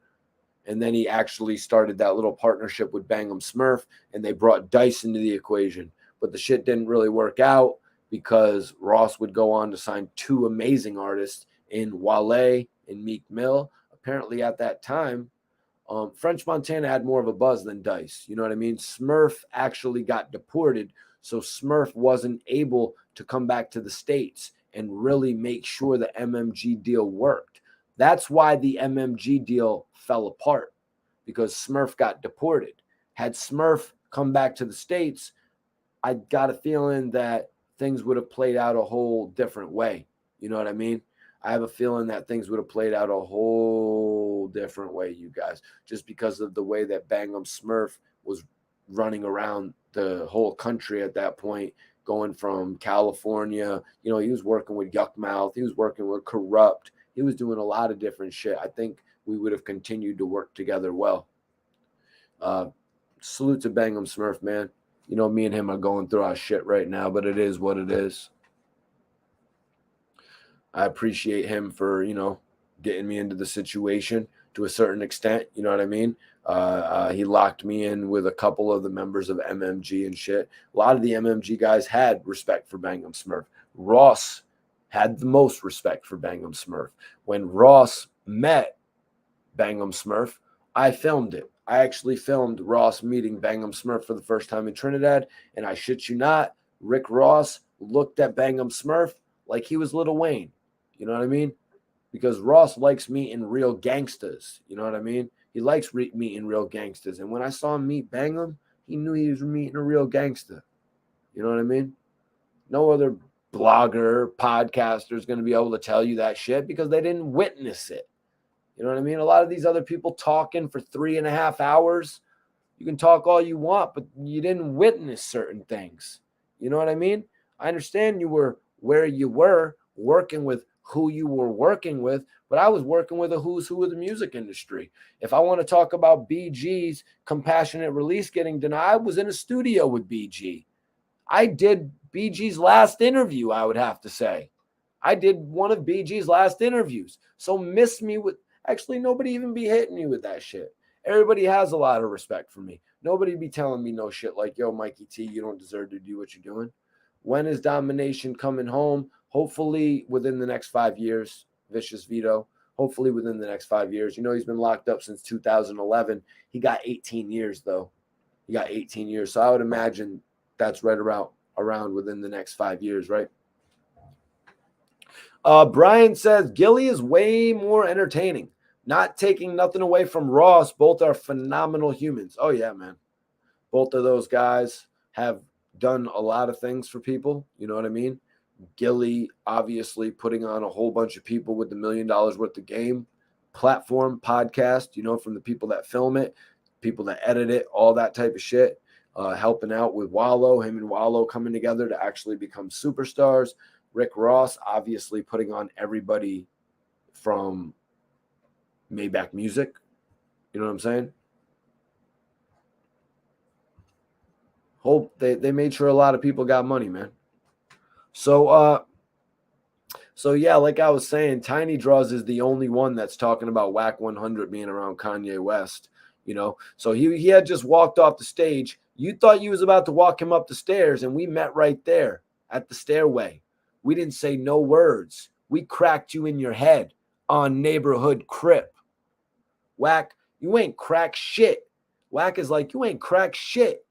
And then he actually started that little partnership with Bang'em Smurf, and they brought Dice into the equation. But the shit didn't really work out. because Ross would go on to sign two amazing artists in Wale and Meek Mill. Apparently at that time, French Montana had more of a buzz than Dice. You know what I mean? Smurf actually got deported, so Smurf wasn't able to come back to the States and really make sure the MMG deal worked. That's why the MMG deal fell apart, because Smurf got deported. Had Smurf come back to the States, I got a feeling that things would have played out a whole different way. You know what I mean? I have a feeling that things would have played out a whole different way, you guys, just because of the way that Bangum Smurf was running around the whole country at that point, going from California. You know, he was working with Yuckmouth. He was working with Corrupt. He was doing a lot of different shit. I think we would have continued to work together well. Salute to Bangum Smurf, man. You know, me and him are going through our shit right now, but it is what it is. I appreciate him for, you know, getting me into the situation to a certain extent. You know what I mean? He locked me in with a couple of the members of MMG and shit. A lot of the MMG guys had respect for Bangum Smurf. Ross had the most respect for Bangum Smurf. When Ross met Bangum Smurf, I filmed it. I actually filmed Ross meeting Bangum Smurf for the first time in Trinidad, and I shit you not, Rick Ross looked at Bangum Smurf like he was Lil Wayne. You know what I mean? Because Ross likes meeting real gangsters. You know what I mean? He likes meeting real gangsters. And when I saw him meet Bangum, he knew he was meeting a real gangster. You know what I mean? No other blogger, podcaster is going to be able to tell you that shit because they didn't witness it. You know what I mean? A lot of these other people talking for 3.5 hours. You can talk all you want, but you didn't witness certain things. You know what I mean? I understand you were where you were, working with who you were working with, but I was working with a who's who of the music industry. If I want to talk about BG's compassionate release getting denied, I was in a studio with BG. I did BG's last interview, I would have to say. I did one of BG's last interviews. So miss me with, actually, nobody even be hitting me with that shit. Everybody has a lot of respect for me. Nobody be telling me no shit like, yo, Mikey T, you don't deserve to do what you're doing. When is Domination coming home? Hopefully within the next 5 years. Vicious Vito. Hopefully within the next 5 years. You know, he's been locked up since 2011. He got 18 years, though. He got 18 years. So I would imagine that's right around within the next 5 years, right? Brian says, Gillie is way more entertaining. Not taking nothing away from Ross. Both are phenomenal humans. Oh, yeah, man. Both of those guys have done a lot of things for people. You know what I mean? Gillie obviously putting on a whole bunch of people with the $1 million worth of game platform podcast, you know, from the people that film it, people that edit it, all that type of shit, helping out with Wallow, him and Wallow coming together to actually become superstars. Rick Ross obviously putting on everybody from Maybach Music. You know what I'm saying? Hope they made sure a lot of people got money, man. So yeah, like I was saying, Tiny Draws is the only one that's talking about Wack 100 being around Kanye West, you know. So he had just walked off the stage. You thought you was about to walk him up the stairs, and we met right there at the stairway. We didn't say no words. We cracked you in your head on Neighborhood Crip. Wack, you ain't crack shit. Wack is like, you ain't crack shit.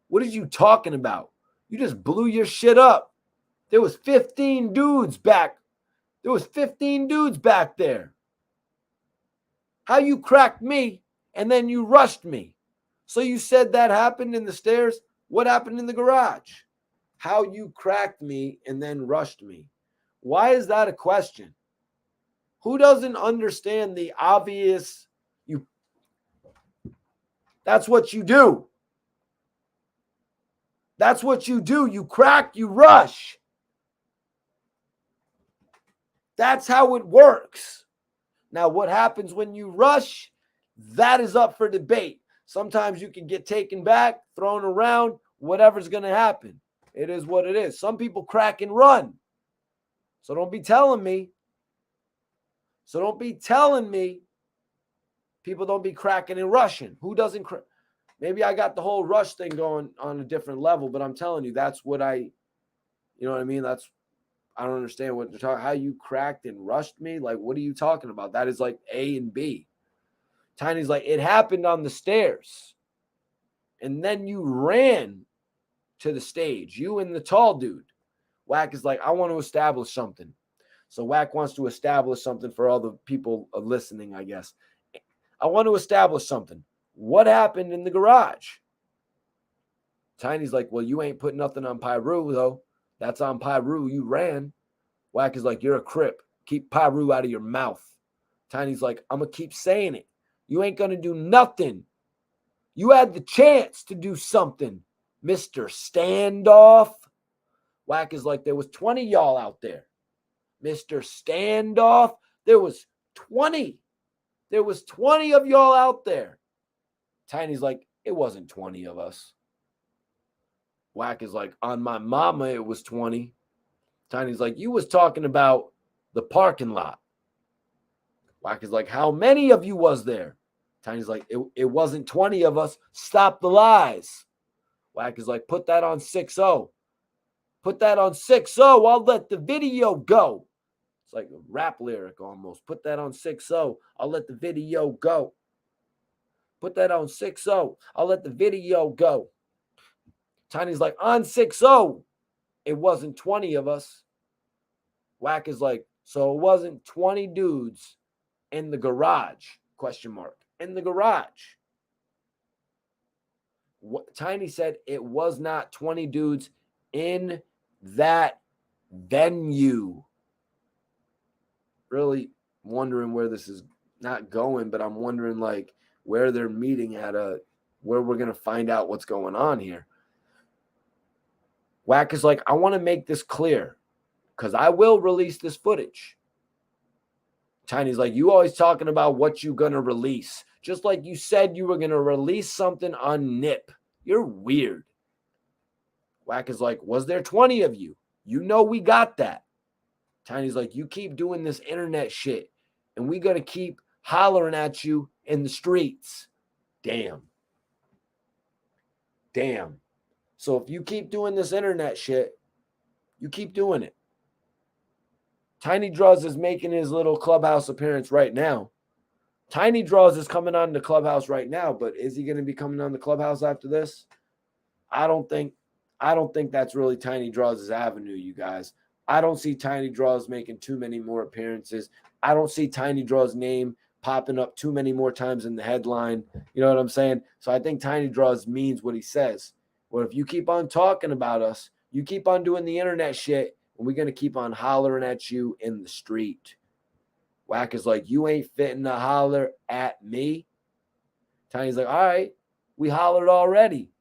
What are you talking about? You just blew your shit up. There was 15 dudes back. There was 15 dudes back there. How you cracked me and then you rushed me. So you said that happened in the stairs. What happened in the garage? How you cracked me and then rushed me. Why is that a question? Who doesn't understand the obvious? That's what you do. That's what you do. You crack, you rush. That's how it works. Now, what happens when you rush? That is up for debate. Sometimes you can get taken back, thrown around, whatever's going to happen. It is what it is. Some people crack and run. So don't be telling me. People don't be cracking and rushing. Who doesn't crack? Maybe I got the whole rush thing going on a different level, but I'm telling you, that's what I You know what I mean? I don't understand what they're talking. How you cracked and rushed me? Like, what are you talking about? That is like A and B. Tiny's like, it happened on the stairs. And then you ran to the stage, you and the tall dude. Wack is like, I want to establish something. So Wack wants to establish something for all the people listening, I guess. I want to establish something. What happened in the garage? Tiny's like, well, you ain't put nothing on Pyru, though. That's on Pyru. You ran. Wack is like, you're a crip. Keep Pyru out of your mouth. Tiny's like, I'm going to keep saying it. You ain't going to do nothing. You had the chance to do something, Mr. Standoff. Wack is like, there was 20 y'all out there. Mr. Standoff, there was 20. There was 20 of y'all out there. Tiny's like, it wasn't 20 of us. Wack is like, on my mama, it was 20. Tiny's like, you was talking about the parking lot. Wack is like, how many of you was there? Tiny's like, it wasn't 20 of us. Stop the lies. Wack is like, put that on 6-0. Put that on 6-0. I'll let the video go. It's like a rap lyric almost. Put that on 6-0. I'll let the video go. Put that on 6-0. I'll let the video go. Tiny's like, on 6-0. It wasn't 20 of us. Wack is like, so it wasn't 20 dudes in the garage? Question mark. In the garage. Tiny said it was not 20 dudes in that venue. Really wondering where this is not going, but I'm wondering like where they're meeting at, where we're going to find out what's going on here. Wack is like, I want to make this clear because I will release this footage. Tiny's like, you always talking about what you going to release. Just like you said you were going to release something on Nip. You're weird. Wack is like, was there 20 of you? You know we got that. Tiny's like, you keep doing this internet shit, and we going to keep hollering at you in the streets. Damn. Damn. So if you keep doing this internet shit, you keep doing it. Tiny Draws is making his little clubhouse appearance right now. Tiny Draws is coming on the clubhouse right now, but is he going to be coming on the clubhouse after this? I don't think that's really Tiny Draws' avenue, you guys. I don't see Tiny Draws making too many more appearances. I don't see Tiny Draws' name popping up too many more times in the headline. You know what I'm saying? So I think Tiny Draws means what he says. Well, if you keep on talking about us, you keep on doing the internet shit, and we're going to keep on hollering at you in the street. Wack is like, you ain't fitting to holler at me. Tiny's like, all right, we hollered already.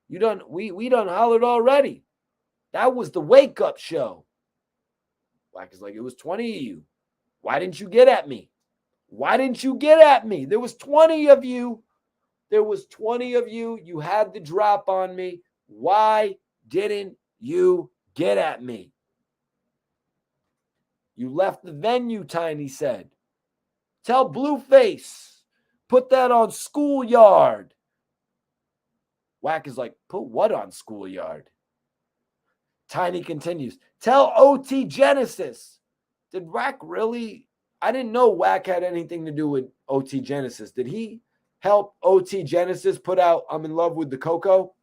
We done hollered already. That was the wake-up show. Wack is like, it was 20 of you. Why didn't you get at me? Why didn't you get at me? There was 20 of you. There was 20 of you. You had the drop on me. Why didn't you get at me? You left the venue, Tiny said. Tell Blueface. Put that on Schoolyard. Wack is like, put what on Schoolyard? Tiny continues. Tell OT Genesis. Did Wack really? I didn't know Wack had anything to do with OT Genesis. Did he help OT Genesis put out I'm in Love with the Coco?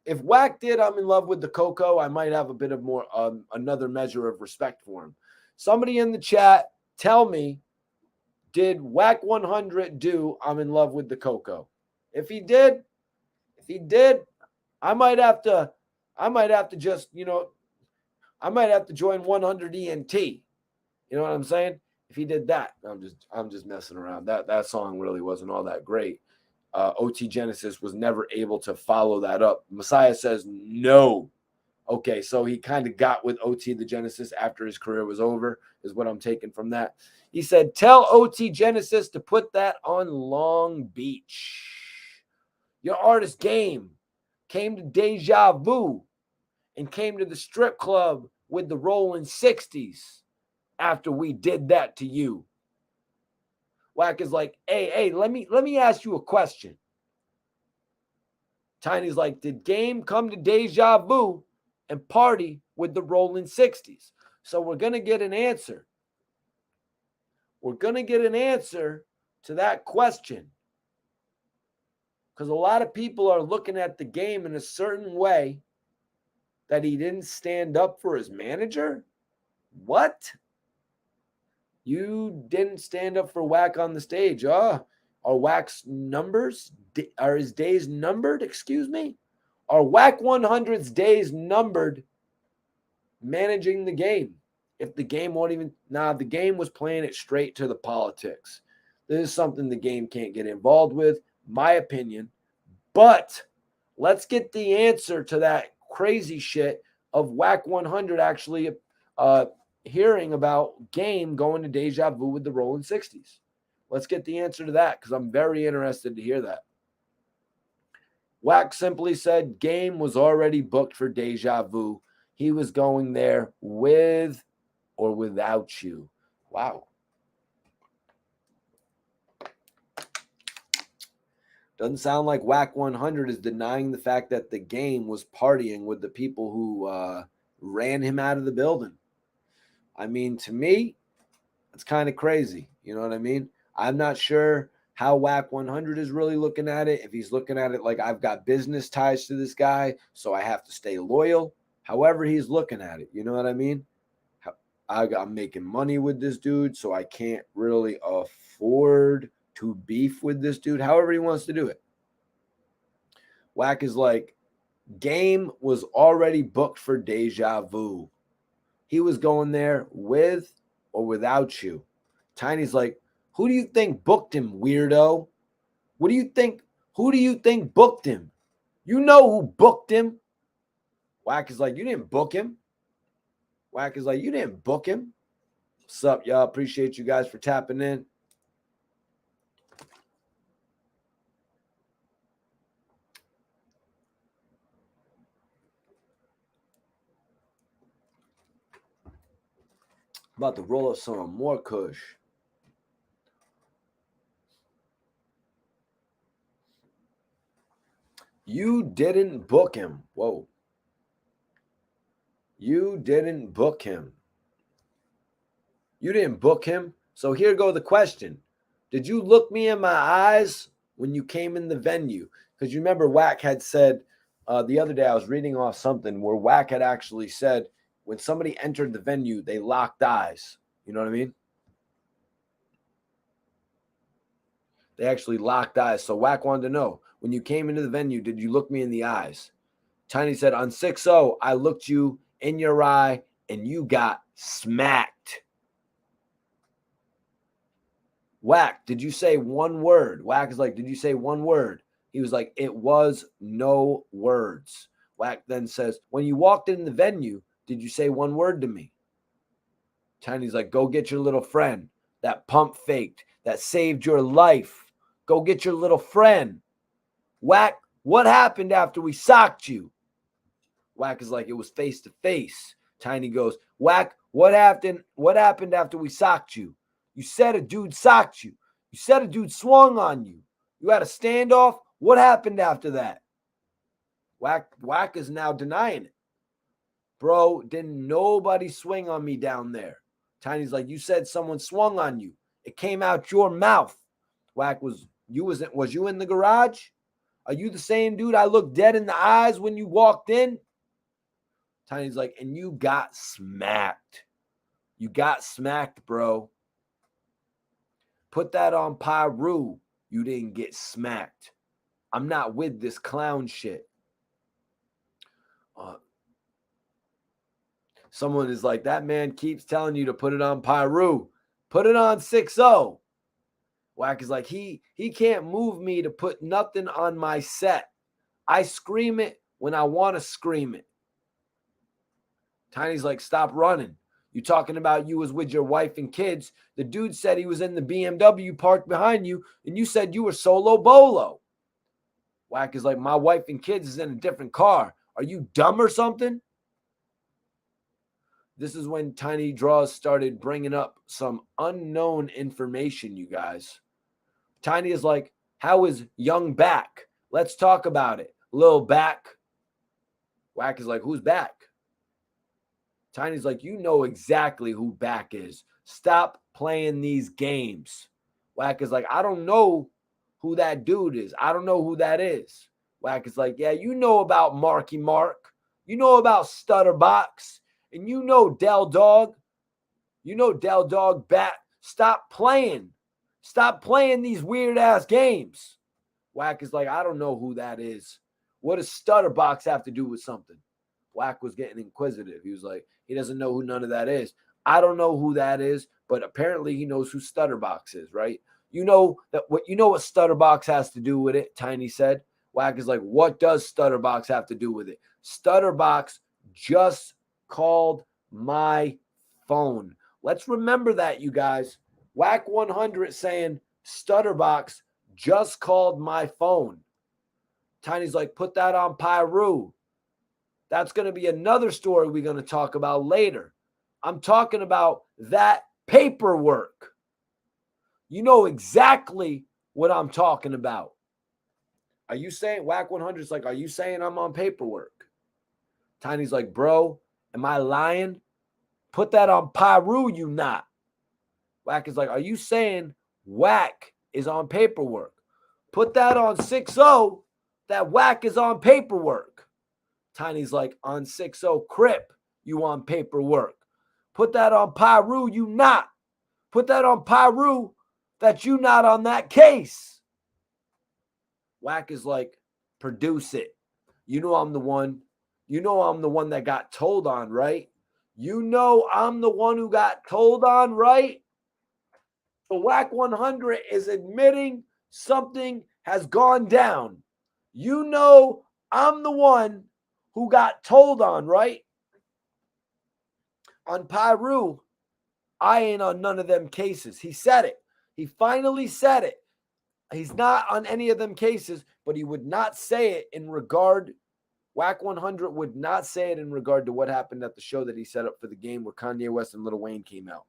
If Wack did I'm in love with the Coco, I might have a bit of more another measure of respect for him. Somebody in the chat, tell me, did Wack 100 do I'm in love with the Coco? If he did, I might have to just, I might have to join 100 ENT. You know what I'm saying? If he did that, I'm just messing around. That song really wasn't all that great. OT Genesis was never able to follow that up. Messiah says no. Okay, so he kind of got with OT the Genesis after his career was over, is what I'm taking from that. He said, tell OT Genesis to put that on Long Beach. Your artist game came to Deja Vu and came to the strip club with the Rolling 60s after we did that to you. Wack is like, hey, let me ask you a question. Tiny's like, did Game come to Deja Vu and party with the Rolling 60s? So we're going to get an answer. We're going to get an answer to that question. Because a lot of people are looking at the game in a certain way that he didn't stand up for his manager? What? You didn't stand up for Wack on the stage. Are Wack's numbers, are his days numbered? Excuse me? Are Wack 100's days numbered managing the game? If the game won't even, the game was playing it straight to the politics. This is something the game can't get involved with, my opinion. But let's get the answer to that crazy shit of Wack 100 actually hearing about Game going to Deja Vu with the Rolling 60s. Let's get the answer to that because I'm very interested to hear that. Wack simply said Game was already booked for Deja Vu. He was going there with or without you. Wow. Doesn't sound like Wack 100 is denying the fact that the Game was partying with the people who ran him out of the building. I mean, to me, it's kind of crazy. You know what I mean? I'm not sure how Wack 100 is really looking at it. If he's looking at it like I've got business ties to this guy, so I have to stay loyal. However he's looking at it, you know what I mean? I'm making money with this dude, so I can't really afford to beef with this dude. However he wants to do it. Wack is like, Game was already booked for Deja Vu. He was going there with or without you. Tiny's like, who do you think booked him, weirdo? What do you think? Who do you think booked him? You know who booked him. Wack is like, you didn't book him. Wack is like, you didn't book him. What's up, y'all? Appreciate you guys for tapping in. About to roll up some more kush. You didn't book him. Whoa. You didn't book him. You didn't book him. So here go the question. Did you look me in my eyes when you came in the venue? Because you remember Wack had said the other day, I was reading off something where Wack had actually said when somebody entered the venue, they locked eyes. You know what I mean? They actually locked eyes. So Wack wanted to know, when you came into the venue, did you look me in the eyes? Tiny said, on 6-0, I looked you in your eye and you got smacked. Wack, did you say one word? Wack is like, did you say one word? He was like, it was no words. Wack then says, when you walked in the venue, did you say one word to me? Tiny's like, go get your little friend. That pump faked. That saved your life. Go get your little friend. Wack, what happened after we socked you? Wack is like, it was face to face. Tiny goes, Wack, what happened after we socked you? You said a dude socked you. You said a dude swung on you. You had a standoff. What happened after that? Wack is now denying it. Bro, didn't nobody swing on me down there. Tiny's like, you said someone swung on you. It came out your mouth. Wack was you in the garage? Are you the same dude I looked dead in the eyes when you walked in? Tiny's like, and you got smacked. You got smacked, bro. Put that on Pyru. You didn't get smacked. I'm not with this clown shit. Someone is like, that man keeps telling you to put it on Pyru. Put it on 6-0. Wack is like, he can't move me to put nothing on my set. I scream it when I want to scream it. Tiny's like, stop running. You talking about you was with your wife and kids. The dude said he was in the BMW parked behind you, and you said you were solo bolo. Wack is like, my wife and kids is in a different car. Are you dumb or something? This is when Tiny Draws started bringing up some unknown information, you guys. Tiny is like, how is Young back? Let's talk about it. Lil back. Wack is like, who's back? Tiny's like, you know exactly who Back is. Stop playing these games. Wack is like, I don't know who that dude is. I don't know who that is. Wack is like, yeah, you know about Marky Mark. You know about Stutterbox. And you know Del Dog. You know Del Dog Bat. Stop playing. Stop playing these weird ass games. Wack is like, I don't know who that is. What does Stutterbox have to do with something? Wack was getting inquisitive. He was like, he doesn't know who none of that is. I don't know who that is, but apparently he knows who Stutterbox is, right? You know what Stutterbox has to do with it, Tiny said. Wack is like, what does Stutterbox have to do with it? Stutterbox just called my phone. Let's remember that, you guys. Wack 100 saying Stutterbox just called my phone. Tiny's like, put that on Pyru. That's going to be another story we're going to talk about later. I'm talking about that paperwork. You know exactly what I'm talking about. Are you saying, Wack 100's like, are you saying I'm on paperwork? Tiny's like, bro, am I lying? Put that on Pyru, you not. Wack is like, are you saying Wack is on paperwork? Put that on 6-0 that Wack is on paperwork. Tiny's like, on 6-0 Crip, you on paperwork. Put that on Pyru, you not. Put that on Pyru that you not on that case. Wack is like, produce it. You know I'm the one. You know I'm the one that got told on, right? You know I'm the one who got told on, right? So Wack 100 is admitting something has gone down. You know I'm the one who got told on, right? On Pyru, I ain't on none of them cases. He said it. He finally said it. He's not on any of them cases, but he would not say it in regard. Wack 100 would not say it in regard to what happened at the show that he set up for the game where Kanye West and Lil Wayne came out.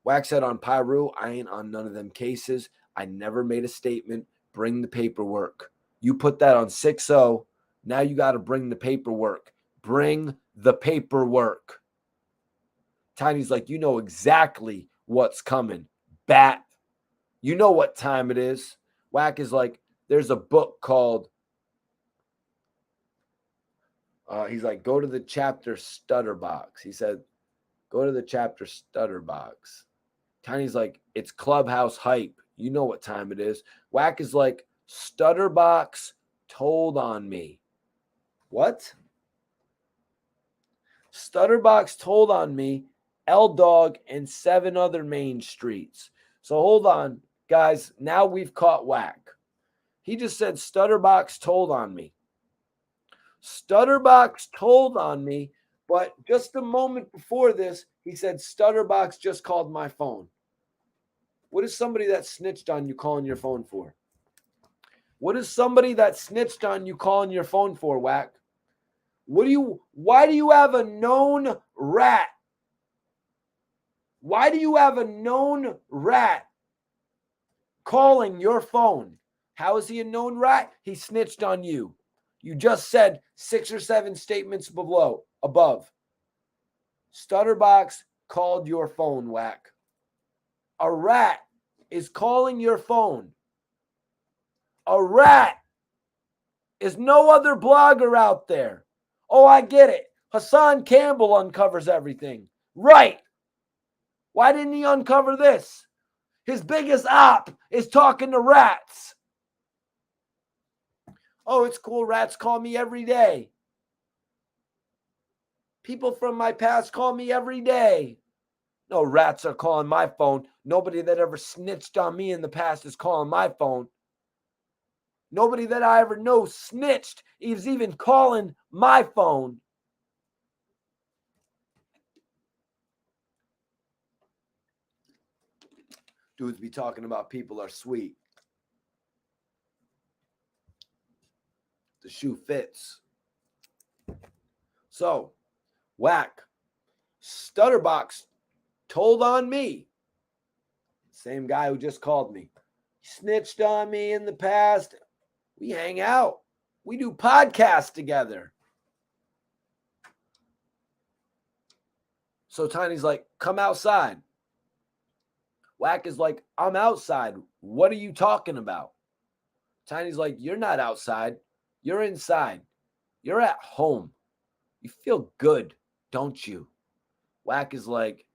Wack said on Pyru, I ain't on none of them cases. I never made a statement. Bring the paperwork. You put that on 6-0. Now you got to bring the paperwork. Bring the paperwork. Tiny's like, you know exactly what's coming. Bat. You know what time it is. Wack is like, there's a book called, he's like, go to the chapter Stutterbox. He said, go to the chapter Stutterbox. Tiny's like, it's Clubhouse hype. You know what time it is. Wack is like, Stutterbox told on me. What? Stutterbox told on me, L-Dog, and 7 other main streets. So hold on, guys. Now we've caught Wack. He just said Stutterbox told on me. Stutterbox told on me, but just a moment before this, he said Stutterbox just called my phone. What is somebody that snitched on you calling your phone for? What is somebody that snitched on you calling your phone for, Wack? Why do you have a known rat? Why do you have a known rat calling your phone? How is he a known rat? He snitched on you. You just said 6 or 7 statements above. Stutterbox called your phone, Wack. A rat is calling your phone. A rat is no other blogger out there. Oh, I get it. Hassan Campbell uncovers everything. Right. Why didn't he uncover this? His biggest op is talking to rats. Oh, it's cool. Rats call me every day. People from my past call me every day. No rats are calling my phone. Nobody that ever snitched on me in the past is calling my phone. Nobody that I ever know snitched is even calling my phone. Dudes be talking about people are sweet. The shoe fits. So, Wack, Stutterbox told on me. Same guy who just called me. Snitched on me in the past. We hang out. We do podcasts together. So Tiny's like, come outside. Wack is like, I'm outside. What are you talking about? Tiny's like, you're not outside. You're inside. You're at home. You feel good, don't you? Wack is like,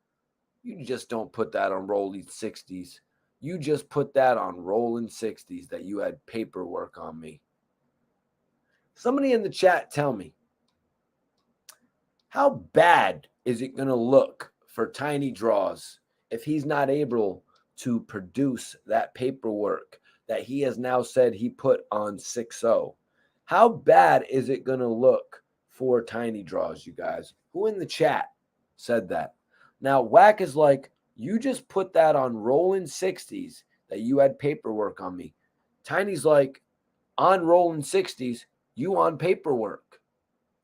you just don't put that on rolling 60s. You just put that on rolling 60s that you had paperwork on me. Somebody in the chat tell me, how bad is it going to look for Tiny Draws if he's not able to produce that paperwork that he has now said he put on 6-0? How bad is it going to look for Tiny Draws, you guys? Who in the chat said that? Now, Wack is like, you just put that on rolling 60s that you had paperwork on me. Tiny's like, on rolling 60s, you on paperwork.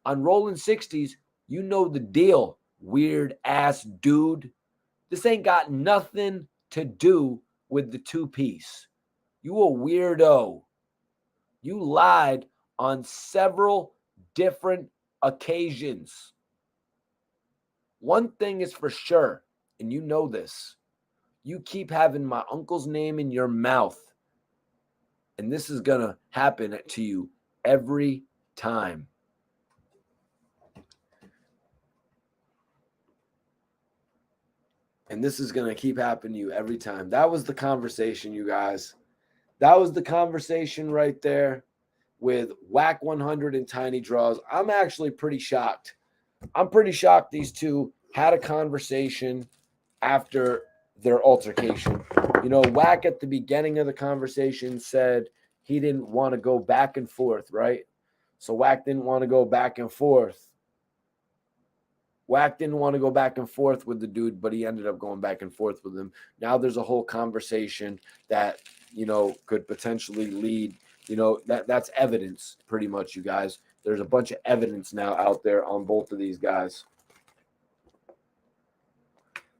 On rolling 60s, you know the deal, weird ass dude. This ain't got nothing to do with the two-piece. You a weirdo. You lied on several different occasions. One thing is for sure, and you know this. You keep having my uncle's name in your mouth, and this is going to happen to you every time. And this is going to keep happening to you every time. That was the conversation, you guys. That was the conversation right there with Wack 100 and Tiny Draws. I'm actually pretty shocked. I'm pretty shocked these two had a conversation after their altercation. You know, Wack at the beginning of the conversation said he didn't want to go back and forth, right? So Wack didn't want to go back and forth. Wack didn't want to go back and forth with the dude, but he ended up going back and forth with him. Now there's a whole conversation that, you know, could potentially lead, you know, that's evidence pretty much, you guys. There's a bunch of evidence now out there on both of these guys.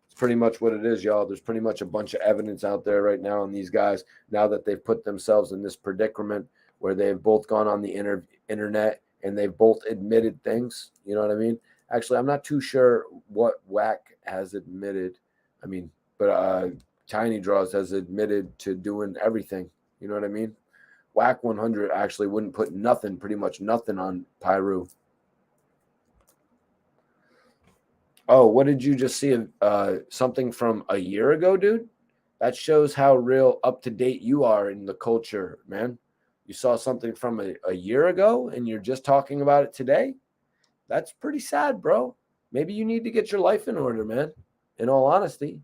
It's pretty much what it is, y'all. There's pretty much a bunch of evidence out there right now on these guys now that they've put themselves in this predicament where they've both gone on the internet and they've both admitted things. You know what I mean? Actually, I'm not too sure what Wack has admitted. I mean, but Tiny Draws has admitted to doing everything. You know what I mean? Wack 100 actually wouldn't put nothing, pretty much nothing on Pyru. Oh, what did you just see? Something from a year ago, dude? That shows how real up to date you are in the culture, man. You saw something from a year ago and you're just talking about it today? That's pretty sad, bro. Maybe you need to get your life in order, man. In all honesty,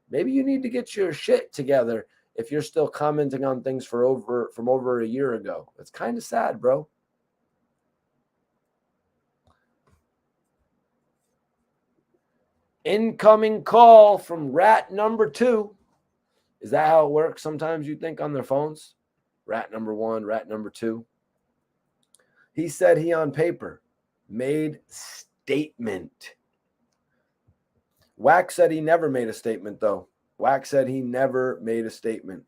maybe you need to get your shit together if you're still commenting on things from over a year ago. It's kind of sad, bro. Incoming call from rat number 2. Is that how it works? Sometimes you think on their phones. Rat number 1, rat number 2. He said he on paper made statement. Wack said he never made a statement, though. Wack said he never made a statement.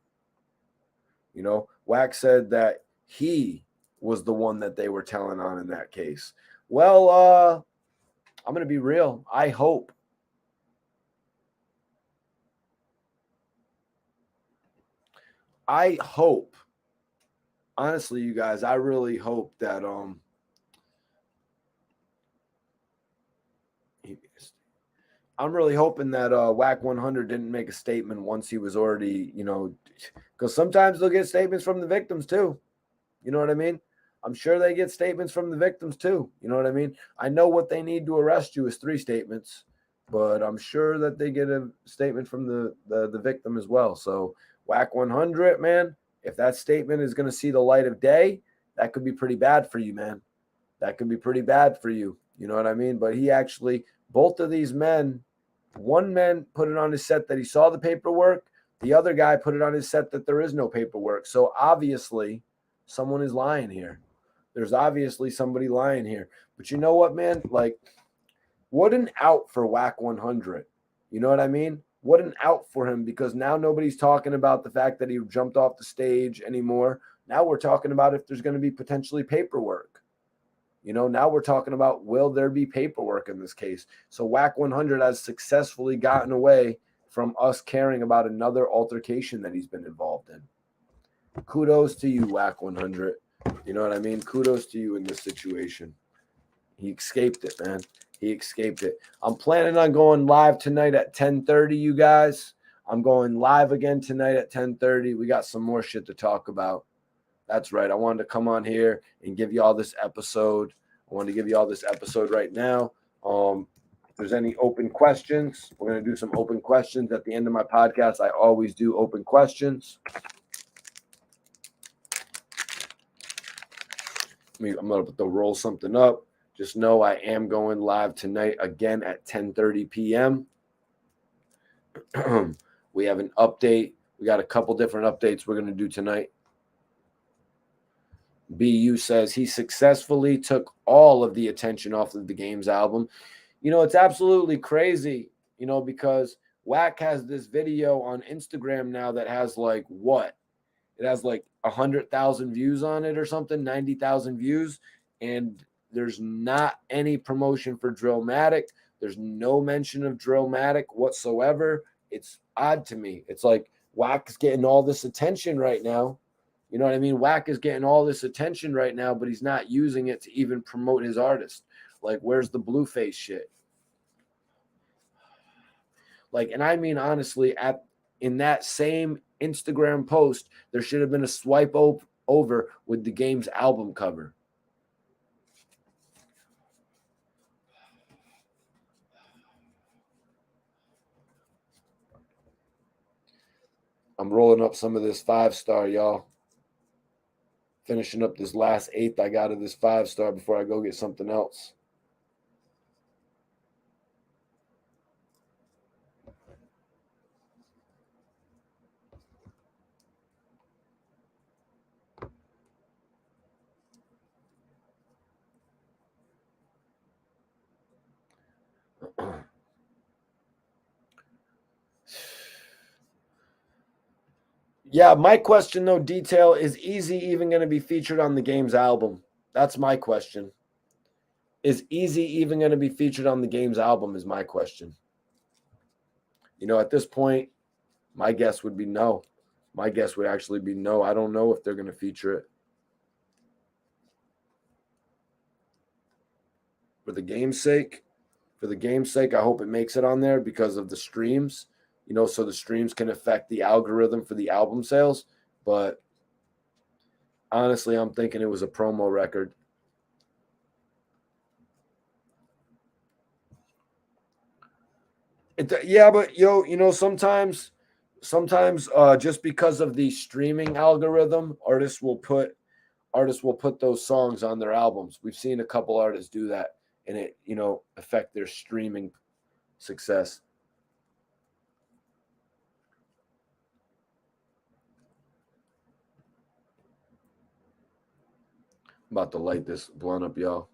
You know, Wack said that he was the one that they were telling on in that case. Well, I'm going to be real. I hope. Honestly, you guys, I really hope that I'm really hoping that Wack 100 didn't make a statement once he was already, you know, because sometimes they'll get statements from the victims too. You know what I mean? I'm sure they get statements from the victims too. You know what I mean? I know what they need to arrest you is 3 statements, but I'm sure that they get a statement from the victim as well. So Wack 100, man, if that statement is going to see the light of day, that could be pretty bad for you, man. That could be pretty bad for you. You know what I mean? But he actually, both of these men, one man put it on his set that he saw the paperwork. The other guy put it on his set that there is no paperwork. So obviously someone is lying here. There's obviously somebody lying here. But you know what, man? Like, what an out for Wack 100. You know what I mean? What an out for him, because now nobody's talking about the fact that he jumped off the stage anymore. Now we're talking about if there's going to be potentially paperwork. Now we're talking about, will there be paperwork in this case? So Wack 100 has successfully gotten away from us caring about another altercation that he's been involved in. Kudos to you, Wack 100. You know what I mean? Kudos to you in this situation. He escaped it, man. He escaped it. I'm planning on going live tonight at 10:30, you guys. I'm going live again tonight at 10:30. We got some more shit to talk about. That's right. I wanted to come on here and give you all this episode. I want to give you all this episode right now. If there's any open questions, we're going to do some open questions at the end of my podcast. I always do open questions. I'm going to roll something up. Just know I am going live tonight again at 10:30 p.m. We have an update. We got a couple different updates we're going to do tonight. BU says he successfully took all of the attention off of the Games album. It's absolutely crazy, because Wack has this video on Instagram now that has like what? It has like 100,000 views on it or something, 90,000 views. And there's not any promotion for Drillmatic. There's no mention of Drillmatic whatsoever. It's odd to me. It's like Wack is getting all this attention right now. You know what I mean? Wack is getting all this attention right now, but he's not using it to even promote his artist. Like, where's the Blueface shit? Like, and I mean, honestly, in that same Instagram post, there should have been a swipe over with the Game's album cover. I'm rolling up some of this 5-star, y'all. Finishing up this last 8th I got of this 5-star before I go get something else. Yeah, my question, though, Detail, is Easy even going to be featured on the Game's album? That's my question. Is Easy even going to be featured on the Game's album is my question. At this point, my guess would be no. My guess would actually be no. I don't know if they're going to feature it. For the game's sake, I hope it makes it on there because of the streams. So the streams can affect the algorithm for the album sales. But honestly, I'm thinking it was a promo record. Yeah, but sometimes just because of the streaming algorithm, artists will put those songs on their albums. We've seen a couple artists do that, and it affect their streaming success. I'm about to light this blunt up, y'all.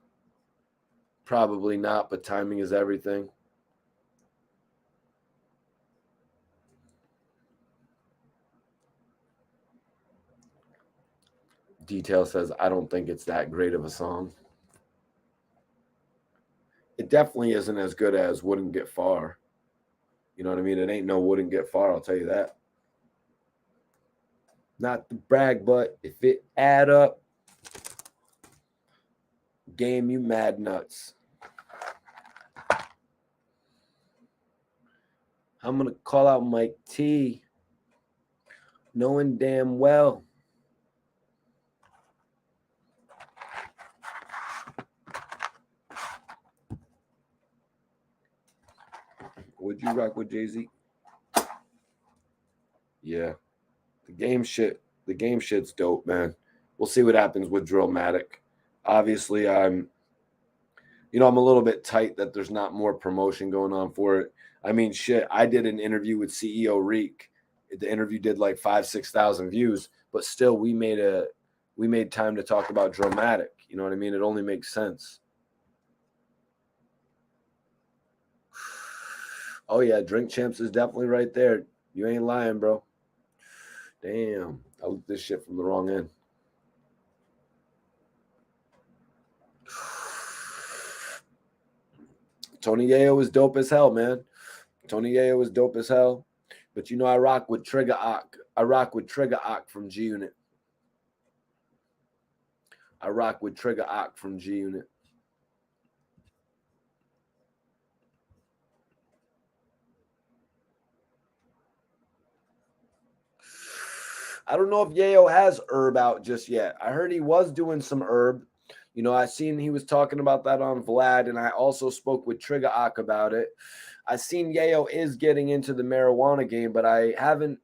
Probably not, but timing is everything. Detail says, I don't think it's that great of a song. It definitely isn't as good as Wouldn't Get Far. You know what I mean? It ain't no Wouldn't Get Far, I'll tell you that. Not to brag, but if it add up, Game, you mad nuts. I'm going to call out Mike T, knowing damn well would you rock with Jay-Z? Yeah. The game shit's dope, man. We'll see what happens with Drillmatic. Obviously, I'm a little bit tight that there's not more promotion going on for it. I mean, shit, I did an interview with CEO Reek. The interview did like 5,000-6,000 views, but still we made time to talk about Drillmatic. You know what I mean? It only makes sense. Oh yeah, Drink Champs is definitely right there. You ain't lying, bro. Damn, I looked this shit from the wrong end. Tony Yayo is dope as hell, man. Tony Yayo is dope as hell. But you know, I rock with Trigger Ock. I rock with Trigger Ock from G Unit. I rock with Trigger Ock from G Unit. I don't know if Yayo has herb out just yet. I heard he was doing some herb. You know, I seen he was talking about that on Vlad, and I also spoke with Trigger Ock about it. I seen Yayo is getting into the marijuana game, but I haven't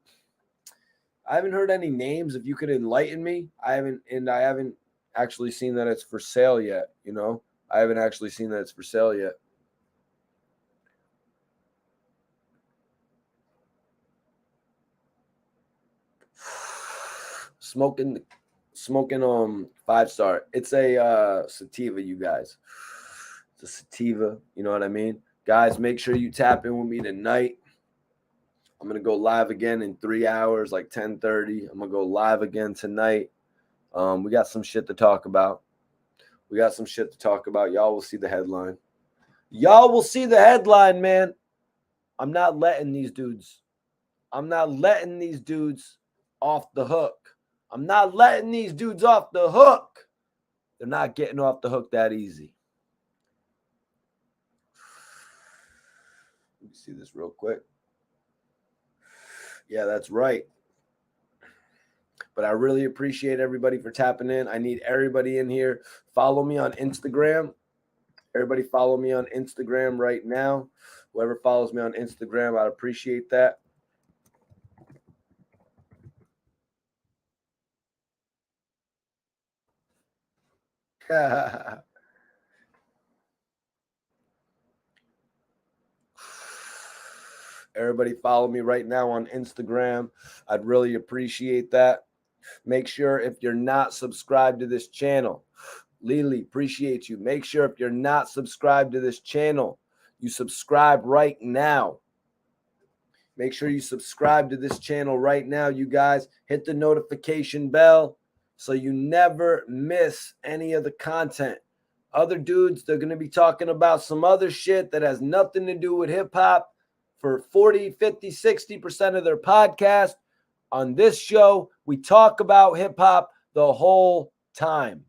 heard any names. If you could enlighten me, I haven't actually seen that it's for sale yet. You know, I haven't actually seen that it's for sale yet. Smoking 5-star. It's a sativa, you guys. It's a sativa, you know what I mean? Guys, make sure you tap in with me tonight. I'm gonna go live again in 3 hours, like 10:30. I'm gonna go live again tonight. We got some shit to talk about. Y'all will see the headline. Man. I'm not letting these dudes off the hook. They're not getting off the hook that easy. Let me see this real quick. Yeah, that's right. But I really appreciate everybody for tapping in. I need everybody in here. Follow me on Instagram. Everybody follow me on Instagram right now. Whoever follows me on Instagram, I'd appreciate that. Everybody follow me right now on Instagram. I'd really appreciate that. Make sure if you're not subscribed to this channel, Lily, appreciate you. Make sure if you're not subscribed to this channel, you subscribe right now. Make sure you subscribe to this channel right now, you guys. Hit the notification bell so you never miss any of the content. Other dudes, they're going to be talking about some other shit that has nothing to do with hip-hop for 40, 50, 60% of their podcast. On this show, we talk about hip-hop the whole time.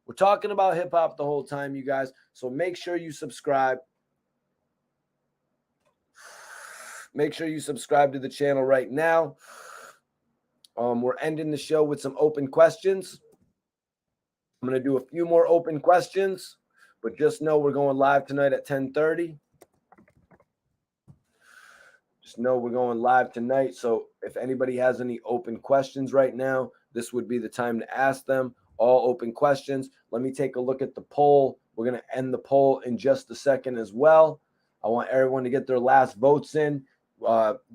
We're talking about hip-hop the whole time, you guys. So make sure you subscribe. Make sure you subscribe to the channel right now. We're ending the show with some open questions. I'm going to do a few more open questions, but just know we're going live tonight at 10:30. Just know we're going live tonight. So if anybody has any open questions right now, this would be the time to ask them. All open questions. Let me take a look at the poll. We're going to end the poll in just a second as well. I want everyone to get their last votes in.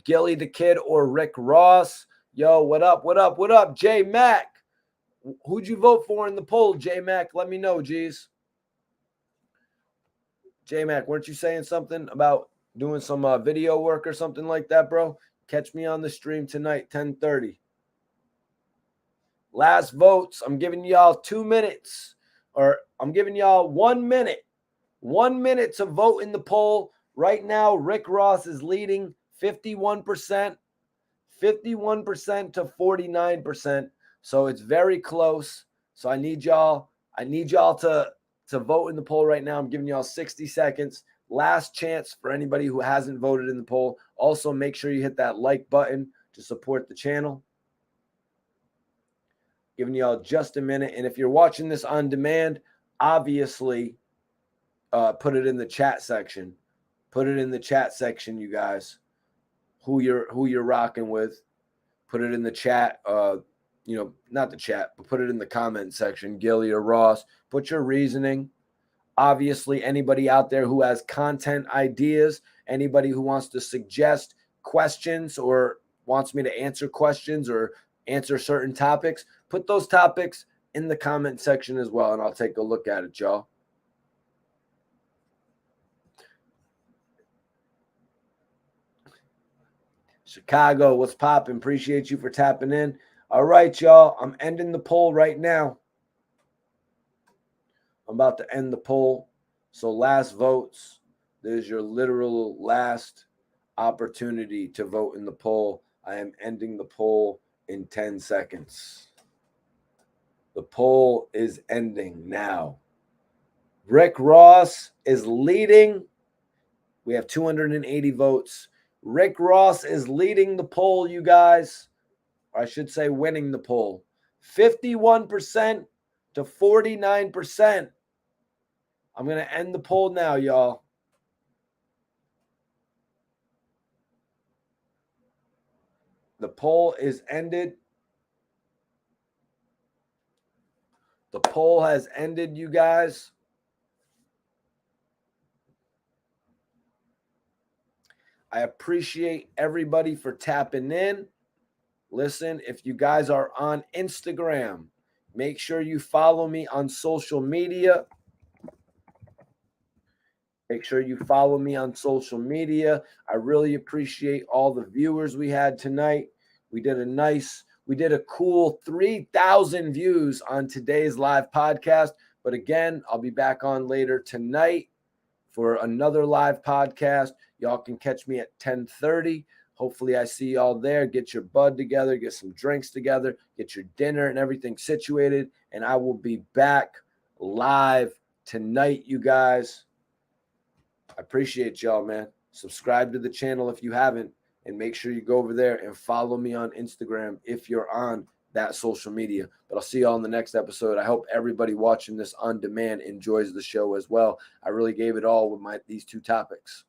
Gillie the Kid or Rick Ross. Yo, what up? J Mac. Who'd you vote for in the poll, J Mac? Let me know, G's. J Mac, weren't you saying something about doing some video work or something like that, bro? Catch me on the stream tonight, 10:30. Last votes. I'm giving y'all 2 minutes, or I'm giving y'all 1 minute. 1 minute to vote in the poll. Right now, Rick Ross is leading 51%, 51% to 49%. So it's very close. So I need y'all to vote in the poll right now. I'm giving y'all 60 seconds. Last chance for anybody who hasn't voted in the poll. Also, make sure you hit that like button to support the channel. Giving y'all just a minute. And if you're watching this on demand, obviously put it in the chat section. Put it in the chat section, you guys. Who you're rocking with. Put it in the chat. Not the chat, but put it in the comment section. Gillie or Ross. Put your reasoning. Obviously, anybody out there who has content ideas, anybody who wants to suggest questions or wants me to answer questions or answer certain topics, put those topics in the comment section as well, and I'll take a look at it, y'all. Chicago, what's poppin'? Appreciate you for tapping in. All right, y'all. I'm ending the poll right now. I'm about to end the poll. So last votes. This is your literal last opportunity to vote in the poll. I am ending the poll in 10 seconds. The poll is ending now. Rick Ross is leading. We have 280 votes. Rick Ross is leading the poll, you guys. Or I should say winning the poll. 51% to 49%. I'm going to end the poll now, y'all. The poll is ended. The poll has ended, you guys. I appreciate everybody for tapping in. Listen, if you guys are on Instagram, make sure you follow me on social media. Make sure you follow me on social media. I really appreciate all the viewers we had tonight. We did a cool 3,000 views on today's live podcast. But again, I'll be back on later tonight for another live podcast. Y'all can catch me at 10:30. Hopefully I see y'all there. Get your bud together, get some drinks together, get your dinner and everything situated. And I will be back live tonight, you guys. I appreciate y'all, man. Subscribe to the channel if you haven't. And make sure you go over there and follow me on Instagram if you're on that social media. But I'll see y'all in the next episode. I hope everybody watching this on demand enjoys the show as well. I really gave it all with these two topics.